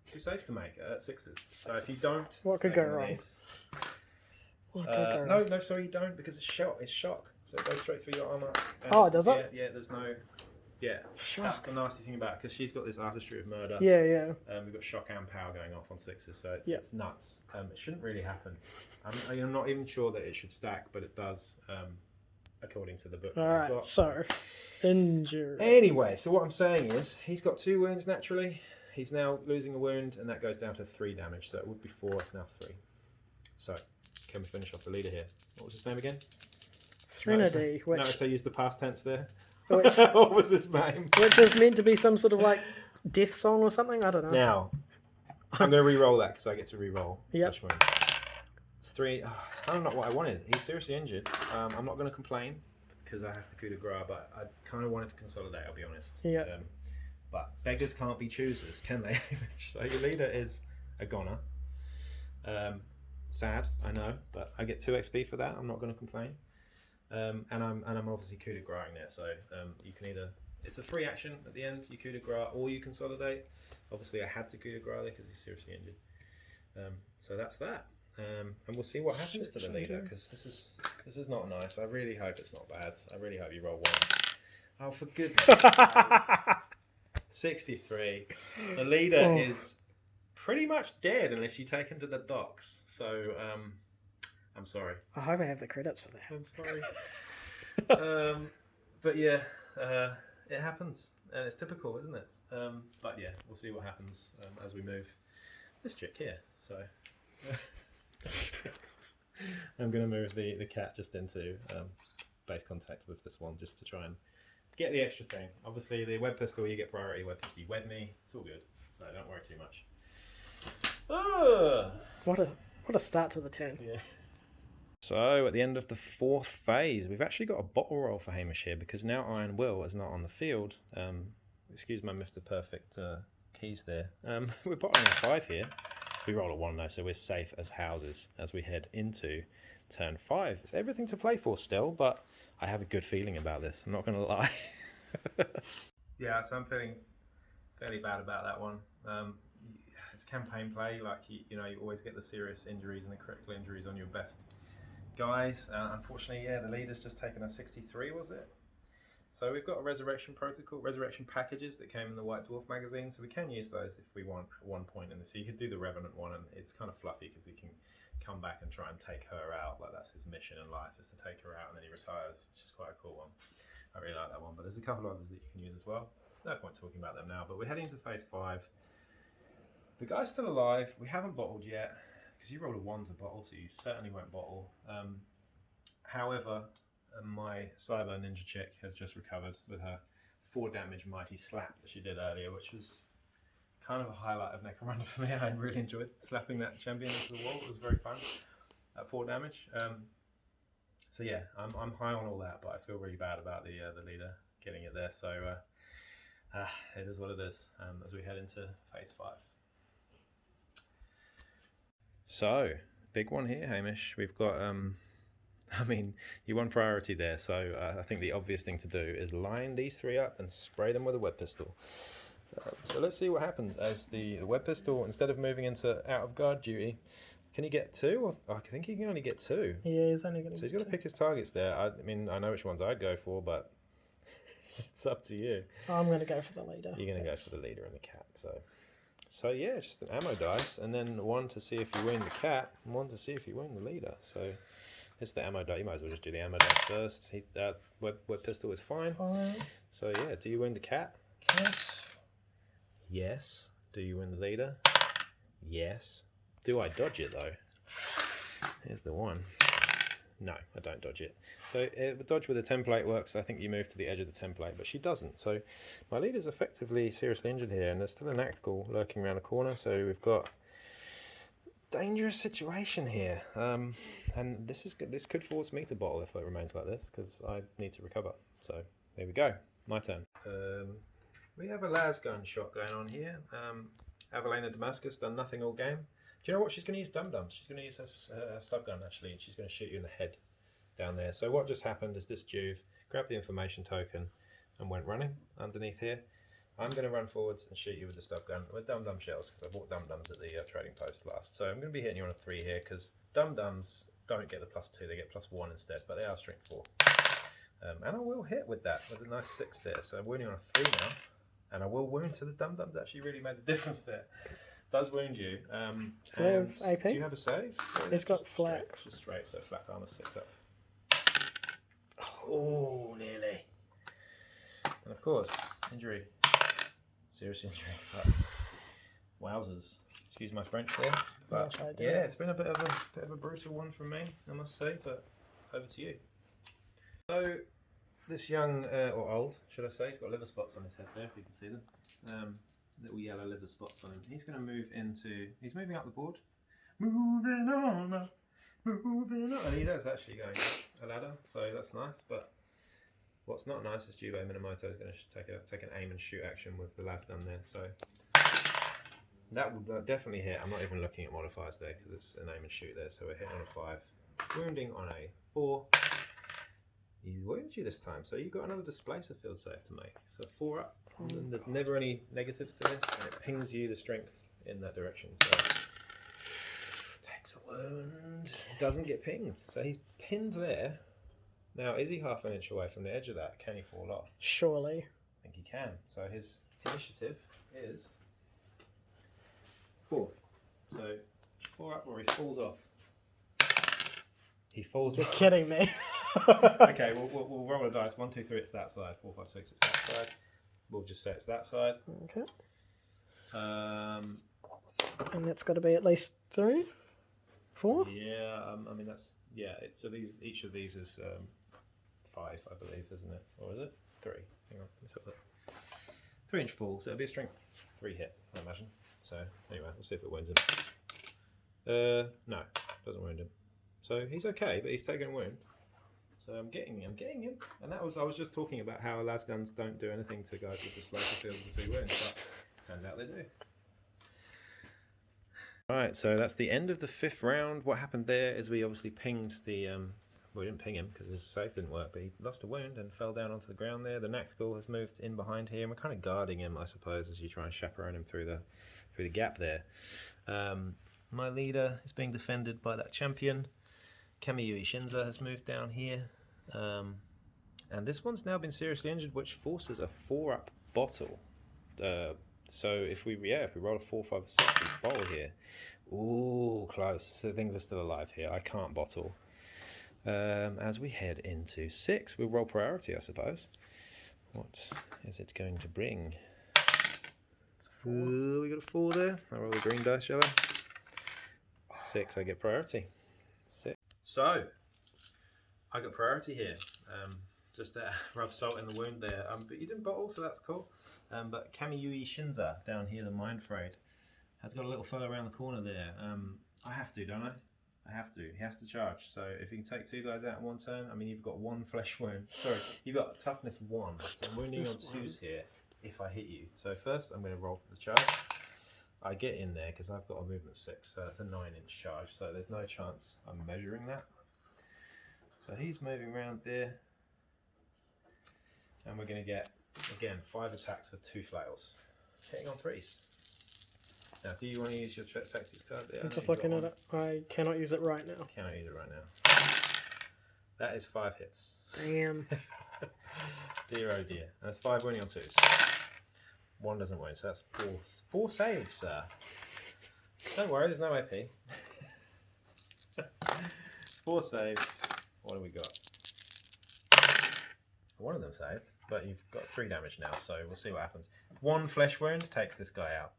2 saves to make at 6s. So if you don't, What could save go one of wrong? these- What could go wrong? no, sorry, you don't because it's shock. It's shock, so it goes straight through your armor. And Oh, does it? Yeah, there's no. Yeah, that's Shock. the nasty thing about it because she's got this artistry of murder. Yeah. We've got shock and power going off on 6s, so it's, Yeah. it's nuts. It shouldn't really happen. I'm not even sure that it should stack, but it does, according to the book. All right, so injury. Anyway, so what I'm saying is he's got 2 wounds naturally. He's now losing a wound, and that goes down to 3 damage. So it would be 4. It's now 3. So can we finish off the leader here? What was his name again? Trinity, which Notice I used the past tense there. Which- What was his name? which is meant to be some sort of like death song or something. I don't know. Now, I'm going to re-roll that because I get to re-roll. Yep. Fresh wounds. It's 3. Oh, it's kind of not what I wanted. He's seriously injured. I'm not going to complain because I have to coup de grace, but I kind of wanted to consolidate, I'll be honest. Yeah. But beggars can't be choosers, can they? So your leader is a goner. Sad, I know, but I get 2 XP for that. I'm not going to complain. And I'm obviously coup de grace there, so you can either, it's a free action at the end, you coup de grace or you consolidate. Obviously I had to coup de grace there because he's seriously injured. So that's that. And we'll see what happens to the leader because this is not nice. I really hope it's not bad. I really hope you roll 1s. Oh, for goodness sake. 63. The leader is pretty much dead unless you take him to the docks. So I'm sorry. I hope I have the credits for that. I'm sorry. But yeah, it happens, and it's typical, isn't it? But yeah, we'll see what happens as we move this chick here. So I'm going to move the cat just into base contact with this one just to try and get the extra thing. Obviously, the web pistol, you get priority. Web pistol, you wed me. It's all good, so don't worry too much. What a start to the turn. Yeah. So at the end of the 4th phase, we've actually got a bottle roll for Hamish here because now Iron Will is not on the field. Excuse my Mr. Perfect keys there. We're bottling a 5 here. We roll a 1 though, so we're safe as houses as we head into turn 5. It's everything to play for still, but I have a good feeling about this. I'm not going to lie. Yeah, so I'm feeling fairly bad about that one. It's campaign play, like you know, you always get the serious injuries and the critical injuries on your best guys. Unfortunately, yeah, the leader's just taken a 63, was it? So we've got a resurrection protocol, resurrection packages that came in the White Dwarf magazine, so we can use those if we want at one point in this. So you could do the Revenant one, and it's kind of fluffy because he can come back and try and take her out. Like that's his mission in life, is to take her out, and then he retires, which is quite a cool one. I really like that one, but there's a couple of others that you can use as well. No point talking about them now, but we're heading into phase 5. The guy's still alive. We haven't bottled yet because you rolled a 1 to bottle, so you certainly won't bottle. However, my cyber ninja chick has just recovered with her 4 damage mighty slap that she did earlier, which was kind of a highlight of Necromunda for me. I really enjoyed slapping that champion into the wall. It was very fun at 4 damage. So yeah, I'm high on all that, but I feel really bad about the leader getting it there. So it is what it is as we head into phase 5. So, big one here, Hamish. We've got, I mean, you won priority there, so I think the obvious thing to do is line these 3 up and spray them with a web pistol. So let's see what happens as the web pistol, instead of moving into out of guard duty, can he get 2? Or, I think he can only get 2. Yeah, he's only going to. So he's got to pick his targets there. I mean, I know which ones I'd go for, but it's up to you. I'm going to go for the leader. You're going to go for the leader and the cat, So yeah, just an ammo dice, and then 1 to see if you win the cat, and 1 to see if you win the leader. So it's the ammo dice. You might as well just do the ammo dice first. Web pistol is fine. So yeah, do you win the cat? Yes. Do you win the leader? Yes. Do I dodge it though? Here's the 1. No, I don't dodge it. So the dodge with a template works. I think you move to the edge of the template, but she doesn't. So my leader's effectively seriously injured here, and there's still an Actical lurking around the corner. So we've got a dangerous situation here, and this could force me to bottle if it remains like this, because I need to recover. So there we go. My turn. We have a las gun shot going on here. Avalena Damascus done nothing all game. you know what? She's going to use dum-dums. She's going to use a stub gun, actually, and she's going to shoot you in the head down there. So what just happened is this Juve grabbed the information token and went running underneath here. I'm going to run forwards and shoot you with the stub gun with dum-dum shells, because I bought dum-dums at the trading post last. So I'm going to be hitting you on a 3 here, because dum-dums don't get the +2, they get +1 instead, but they are strength 4. And I will hit with that, with a nice 6 there. So I'm wounding on a 3 now, and I will wound, so the dum-dums actually really made the difference there. Does wound you. Do they have AP? Do you have a save? It's got flak. Just straight, so flak armor 6 up. Oh, nearly. And of course, injury. Serious injury. But wowzers. Excuse my French there. But yeah, it's been a bit of a brutal one from me, I must say, but over to you. So this young, or old, should I say, he's got liver spots on his head there, if you can see them. Little yellow liver spots on him. He's going to move into, he's moving up the board. Moving on up, moving on. And he is actually going up a ladder, so that's nice, but what's not nice is Juve Minamoto is going to take an aim and shoot action with the las gun there, so that will definitely hit. I'm not even looking at modifiers there because it's an aim and shoot there, so we're hitting on a 5. Wounding on a 4. He wounds you this time, so you've got another displacer field save to make. So 4 up, and there's never any negatives to this, and it pings you the strength in that direction. So takes a wound, doesn't get pinged, so he's pinned there. Now, is he half an inch away from the edge of that? Can he fall off? Surely. I think he can. So his initiative is 4. So 4 up or he falls off. He falls You're off. kidding me. Okay, we'll roll a dice. 1, 2, 3, it's that side. 4, 5, 6, it's that side. We'll just say it's that side. Okay. Um, And that's got to be at least 3? 4? yeah, I mean that's so each of these is 5, I believe, isn't it? Or is it 3? Hang on, let me have that. 3 inch fall, so it'll be a strength 3 hit, I imagine. So anyway, we'll see if it wounds him. No, doesn't wound him. So he's okay, but he's taken a wound. So I'm getting him, and I was just talking about how las guns don't do anything to guys with displacer fields and 2 wounds, but turns out they do. Alright, so that's the end of the 5th round. What happened there is we obviously pinged the, well, we didn't ping him because his save didn't work, but he lost a wound and fell down onto the ground there. The Nactical has moved in behind here, and we're kind of guarding him, I suppose, as you try and chaperone him through the gap there. My leader is being defended by that champion. Kamiyui Shinza has moved down here. And this one's now been seriously injured, which forces a 4-up bottle. So if we roll a 4, 5, 6, we bottle here. Ooh, close. So things are still alive here. I can't bottle. As we head into 6, we'll roll priority, I suppose. What is it going to bring? It's 4. We got a 4 there. I roll the green dice, shall I? 6, I get priority. 6. So, I got priority here. Just to rub salt in the wound there. But you didn't bottle, so that's cool. But Kamiyui Shinza down here, the Mind Frayed, has got a little fellow around the corner there. I have to, don't I? I have to. He has to charge. So if you can take 2 guys out in 1 turn, I mean, you've got 1 flesh wound. Sorry, you've got toughness 1. So I'm wounding on 2s here if I hit you. So first, I'm going to roll for the charge. I get in there because I've got a movement 6, so it's a 9-inch charge. So there's no chance I'm measuring that. So he's moving around there. And we're going to get, again, 5 attacks for 2 flails. Hitting on 3s. Now, do you want to use your tactics card there? I'm just looking at it. I cannot use it right now. Cannot use it right now. That is 5 hits. Damn. Dear oh dear. And that's 5 winning on 2s. 1 doesn't win, so that's 4 saves, sir. Don't worry, there's no AP. 4 saves. What have we got? 1 of them saved, but you've got 3 damage now, so we'll see what happens. 1 flesh wound takes this guy out.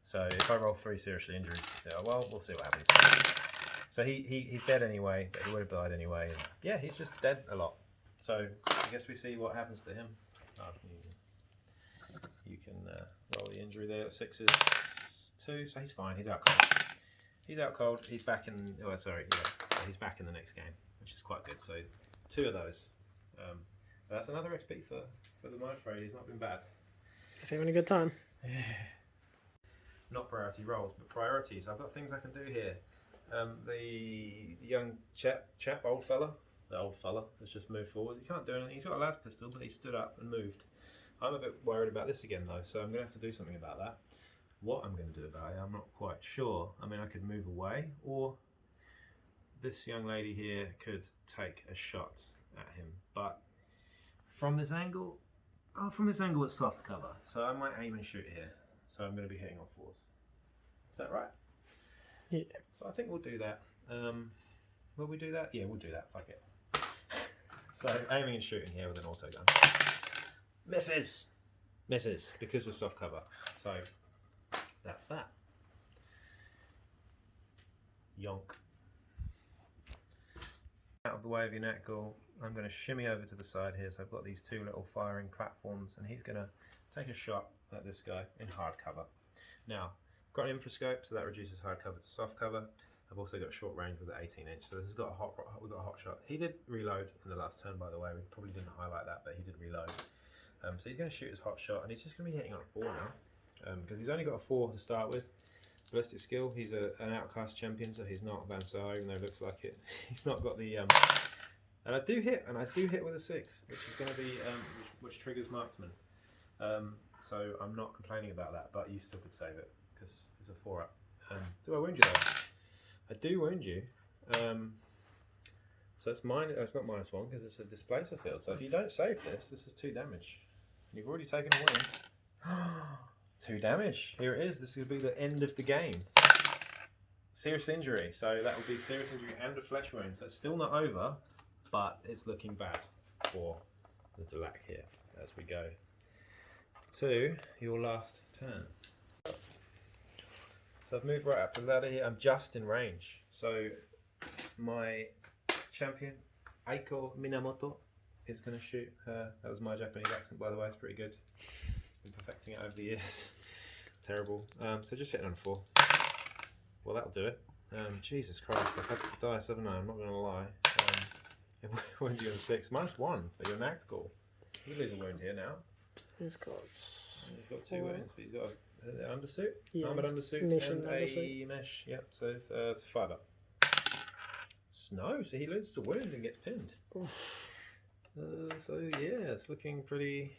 So if I roll 3 seriously injuries, well, we'll see what happens. So he's dead anyway, but he would have died anyway. And yeah, he's just dead a lot. So I guess we see what happens to him. Oh, you can roll the injury there. 6 is 2, so he's fine. He's out cold. He's out cold. He's back in. Oh, sorry. Yeah, so he's back in the next game, which is quite good. So 2 of those. That's another XP for the Mind Frayed. He's not been bad. He's having a good time. not priority rolls, but priorities. I've got things I can do here. The young chap, old fella, the old fella has just moved forward. He can't do anything. He's got a las pistol, but he stood up and moved. I'm a bit worried about this again though, so I'm going to have to do something about that. What I'm going to do about it, I'm not quite sure. I mean, I could move away, or this young lady here could take a shot at him. But from this angle, it's soft cover, so I might aim and shoot here. So I'm going to be hitting on 4s. Is that right? Yeah. So I think we'll do that. Will we do that? Yeah, we'll do that. Fuck it. So aiming and shooting here with an auto gun. Misses! Misses because of soft cover. So that's that. Yonk. Out of the way of your knuckle, I'm going to shimmy over to the side here. So I've got these 2 little firing platforms, and he's going to take a shot at this guy in hard cover. Now, I've got an infrascope, so that reduces hard cover to soft cover. I've also got short range with an 18-inch, so this has got we've got a hot shot. He did reload in the last turn, by the way. We probably didn't highlight that, but he did reload. So he's going to shoot his hot shot, and he's just going to be hitting on a 4 now, because he's only got a 4 to start with. Ballistic skill, he's an Outcast champion, so he's not Van Sar, even though it looks like it. He's not got the... and I do hit with a 6, which is going to be... which triggers marksman. So I'm not complaining about that, but you still could save it, because it's a 4-up. Do I wound you though? I do wound you. So it's it's not -1, because it's a displacer field. So if you don't save this, this is 2 damage. You've already taken a wound. 2 damage. Here it is. This will be the end of the game. Serious injury. So that will be serious injury and a flesh wound. So it's still not over, but it's looking bad for the Delaque here as we go to your last turn. So I've moved right up the ladder here. I'm just in range. So my champion, Aiko Minamoto, is going to shoot her. That was my Japanese accent, by the way. It's pretty good. Been perfecting it over the years. Terrible. So just hitting on 4. Well, that'll do it. Jesus Christ, I've had the dice, haven't I? I'm not going to lie. It wound you on 6. -1 for your Nactgall. You lose a wound here now. He's got 2 wounds, but he's got an undersuit, yeah, armoured undersuit, mission and undersuit. a mesh. Yep, so 5 up. No, so he loses a wound and gets pinned. So yeah, it's looking pretty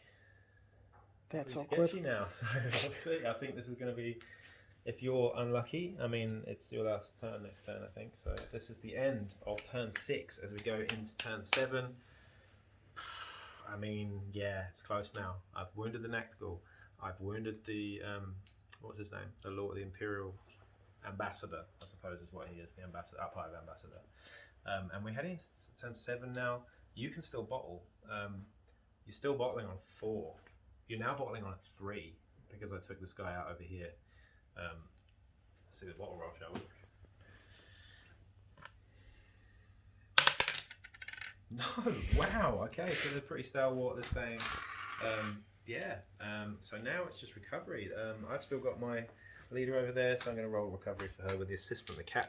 awkward. sketchy now. So we'll see. I think this is going to be, if you're unlucky, I mean, it's your last turn next turn, I think. So this is the end of turn 6 as we go into turn 7. I mean, yeah, it's close now. I've wounded the Nactgall. I've wounded the, what's his name? The Imperial Ambassador, I suppose is what he is, the Ambassador, uphive Ambassador. And we're heading into turn 7 now. You can still bottle. You're still bottling on 4. You're now bottling on 3 because I took this guy out over here. Let's see the bottle roll, shall we? No, wow, okay, so they're pretty stalwart this thing. So now it's just recovery. I've still got my leader over there, so I'm going to roll recovery for her with the assist from the cat.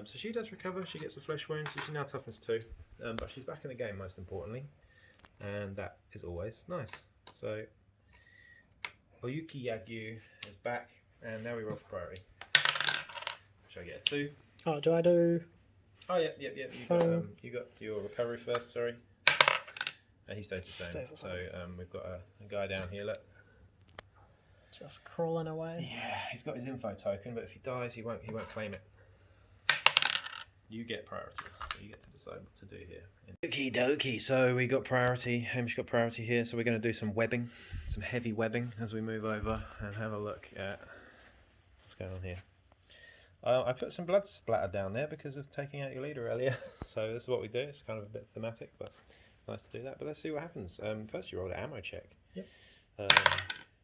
So she does recover, she gets a flesh wound, so she's now toughness 2. But she's back in the game, most importantly. And that is always nice. So, Oyuki Yagyu is back, and now we roll for priority. Which I get a 2. Oh, do I do... Oh, yep. You got to your recovery first, sorry. And he stays the same. So we've got a guy down here, look. Just crawling away. Yeah, he's got his info token, but if he dies, he won't claim it. You get priority, so you get to decide what to do here. Okie dokie, so we got priority. Hamish got priority here, so we're going to do some webbing, some heavy webbing as we move over and have a look at what's going on here. I put some blood splatter down there because of taking out your leader earlier. So this is what we do. It's kind of a bit thematic, but it's nice to do that. But let's see what happens. First you roll the ammo check. Yep.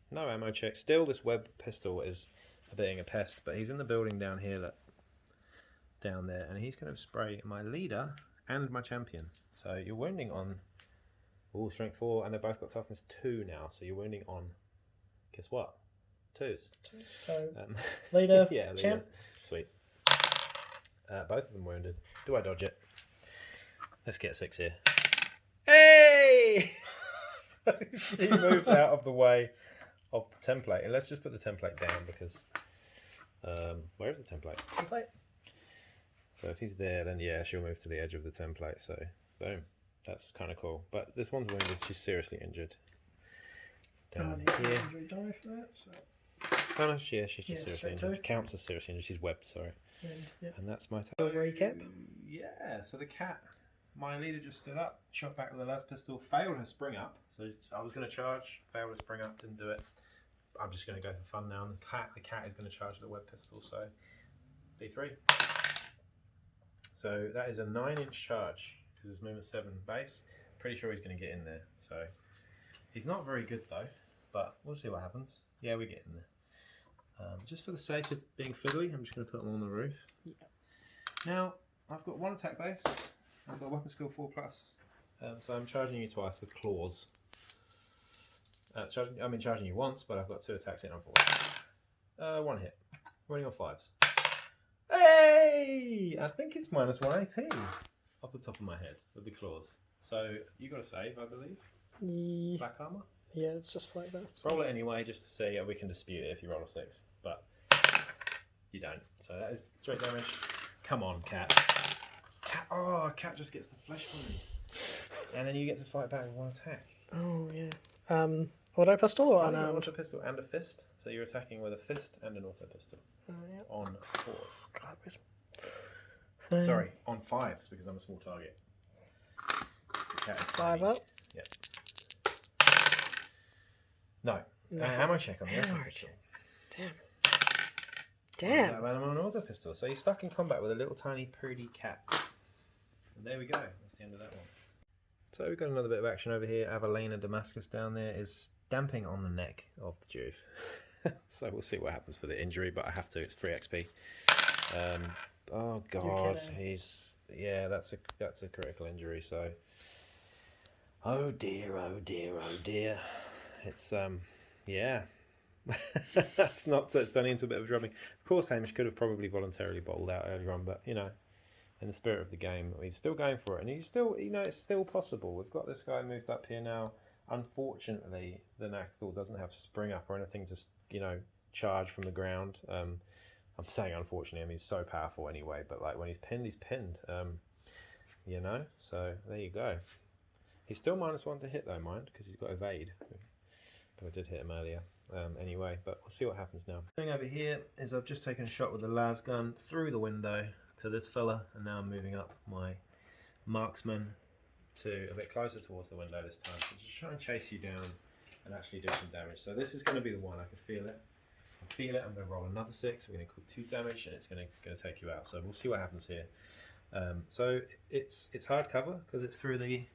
No ammo check. Still this web pistol is being a pest, but he's in the building down here, look. Down there, and he's going to spray my leader and my champion. So you're wounding on strength 4, and they've both got toughness 2 now. So you're wounding on, guess what? 2s. So leader, yeah, leader. champ. Sweet. Both of them wounded. Do I dodge it? Let's get 6 here. Hey! So she moves out of the way of the template. And let's just put the template down because where is the template? Template. So if he's there, then yeah, she'll move to the edge of the template. So boom, that's kind of cool. But this one's wounded. She's seriously injured. Down here. Injury die for that. So. Oh no, she's just seriously straight injured. to. Counts as seriously injured. She's webbed. Sorry. Yeah. And that's my So recap. Yeah, so the cat, my leader just stood up, shot back with a las pistol, failed her spring up. So I was going to charge, failed her spring up, didn't do it. I'm just going to go for fun now. And the cat is going to charge the web pistol, so D3. So that is a 9-inch charge because his movement 7 base. Pretty sure he's going to get in there. So he's not very good though, but we'll see what happens. Yeah, we get in there. Just for the sake of being fiddly, I'm just going to put them on the roof. Yeah. Now, I've got 1 attack base, I've got weapon skill 4+, so I'm charging you twice with claws. Charging you once, but I've got 2 attacks in on 4. 1 hit, running on 5s. Hey! I think it's -1 AP off the top of my head with the claws. So you got a save, I believe. Yeah. Black armor. Yeah, it's just like that. Roll it anyway, just to see. We can dispute it if you roll a 6, but you don't. So that is 3 damage. Come on, cat. Cat just gets the flesh wound, and then you get to fight back with 1 attack. Oh yeah. Auto pistol or An unarmed? auto pistol and a fist. So you're attacking with a fist and an auto pistol Yeah. on 4s. God, where's- Sorry, on 5s because I'm a small target. The cat is 5 tiny. up. Yep. No. Nothing. Ammo check on the auto Ammo pistol. Damn. Damn. Damn. Ammo and auto pistol. So you're stuck in combat with a little tiny pretty cat. And there we go. That's the end of that one. So we've got another bit of action over here. Avalena Damascus down there is stamping on the neck of the Juve. So we'll see what happens for the injury, but I have to. It's free XP. Oh god, that's a critical injury. So, oh dear. It's yeah. It's turning into a bit of a drubbing. Of course, Hamish could have probably voluntarily bowled out earlier on, but you know, in the spirit of the game, he's still going for it, and he's still, it's still possible. We've got this guy moved up here now. Unfortunately, the Nactical doesn't have spring up or anything to, charge from the ground. I'm saying unfortunately, I mean, he's so powerful anyway, but like when he's pinned, so there you go. He's still -1 to hit though, mind, because he's got evade. But I did hit him earlier. Anyway, but we'll see what happens now. The thing over here is I've just taken a shot with the las gun through the window to this fella, and now I'm moving up my marksman to a bit closer towards the window this time. So just try and chase you down and actually do some damage. So this is going to be the one. I can feel it. I'm going to roll another 6. We're going to call 2 damage, and it's going to take you out. So we'll see what happens here. So it's hard cover because it's through the.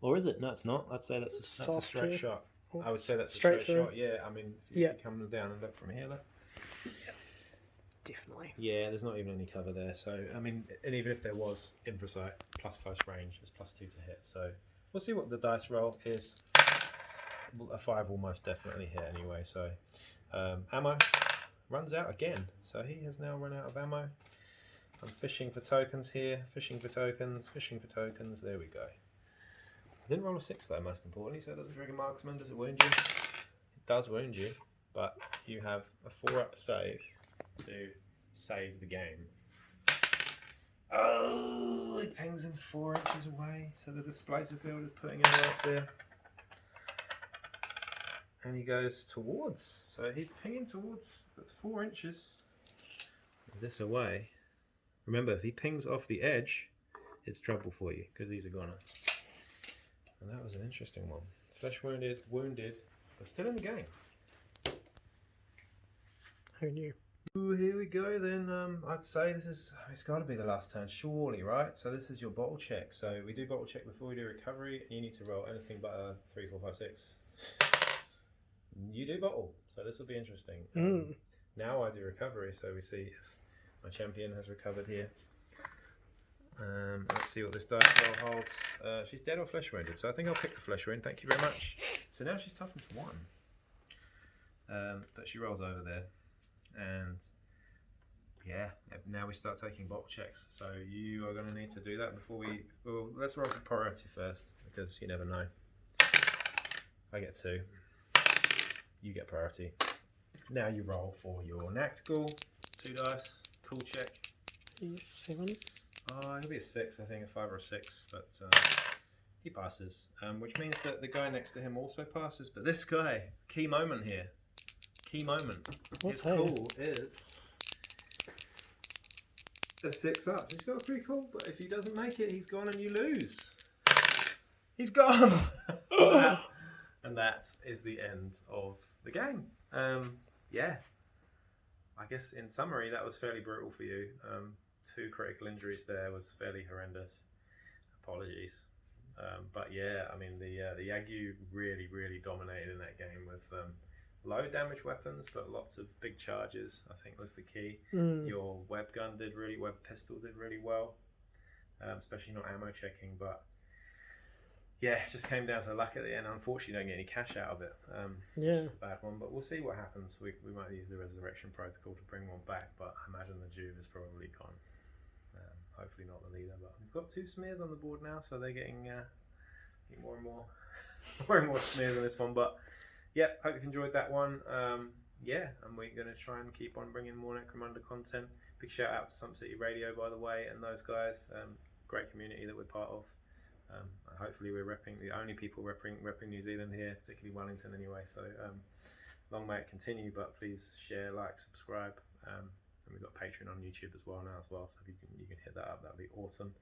Or is it? No, it's not. I'd say that's a straight shot. I would say that's a straight shot. Yeah, I mean, if you come down and look from here, look. Definitely. Yeah, there's not even any cover there. So, I mean, and even if there was, infrasight plus close range is +2 to hit. So, we'll see what the dice roll is. A 5 will most definitely hit anyway. So, ammo runs out again. So, he has now run out of ammo. I'm fishing for tokens here. Fishing for tokens. There we go. I didn't roll a 6 though, most importantly. So, it doesn't trigger marksman. Does it wound you? It does wound you. But you have a 4-up save to save the game. Oh, it pings him 4 inches away, so the displacer field is putting him right there. And he goes towards, so he's pinging towards, that's 4 inches this away. Remember, if he pings off the edge, it's trouble for you, because he's a goner. And that was an interesting one. Flesh wounded, but still in the game. Who knew? Ooh, here we go then. I'd say it's got to be the last turn, surely, right? So this is your bottle check. So we do bottle check before we do recovery, and you need to roll anything but a 3, 4, 5, 6. You do bottle, so this will be interesting. Now I do recovery, so we see if my champion has recovered here. Let's see what this dice roll holds. She's dead or flesh wounded, so I think I'll pick the flesh wound. Thank you very much. So now she's toughness 1, but she rolls over there. And yeah, now we start taking bottle checks. So you are going to need to do that before well, let's roll for priority first, because you never know. I get 2. you get priority. Now you roll for your Nactigal. 2 dice. Cool check. 7. He'll be a 6, I think, a 5 or a 6, but he passes, which means that the guy next to him also passes. But this guy, key moment here. Key moment. What's His that? call is a 6 up. He's got a pretty cool, but if he doesn't make it, he's gone and you lose. He's gone! And that is the end of the game. Yeah. I guess in summary, that was fairly brutal for you. 2 critical injuries there was fairly horrendous. Apologies. But yeah, I mean, the Yagyu really, really dominated in that game with low damage weapons, but lots of big charges, I think was the key. Your web pistol did really well, especially not ammo checking, but yeah, it just came down to the luck at the end. Unfortunately, you don't get any cash out of it. Yeah. Which is a bad one, but we'll see what happens. We might use the Resurrection Protocol to bring one back, but I imagine the Juve is probably gone. Hopefully not the leader, but we've got 2 smears on the board now, so they're getting more and more, more and more smears on this one. But yeah, hope you've enjoyed that one. Yeah, and we're going to try and keep on bringing more Necromunda content. Big shout out to Some City Radio, by the way, and those guys. Great community that we're part of. Hopefully we're repping the only people repping New Zealand here, particularly Wellington anyway. So long may it continue, but please share, like, subscribe. And we've got Patreon on YouTube as well now So if you can hit that up, that'd be awesome.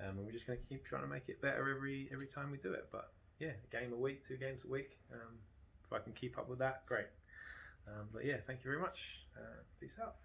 And we're just going to keep trying to make it better every time we do it. But yeah, a game a week, 2 games a week. If I can keep up with that, great. But yeah, thank you very much. Peace out.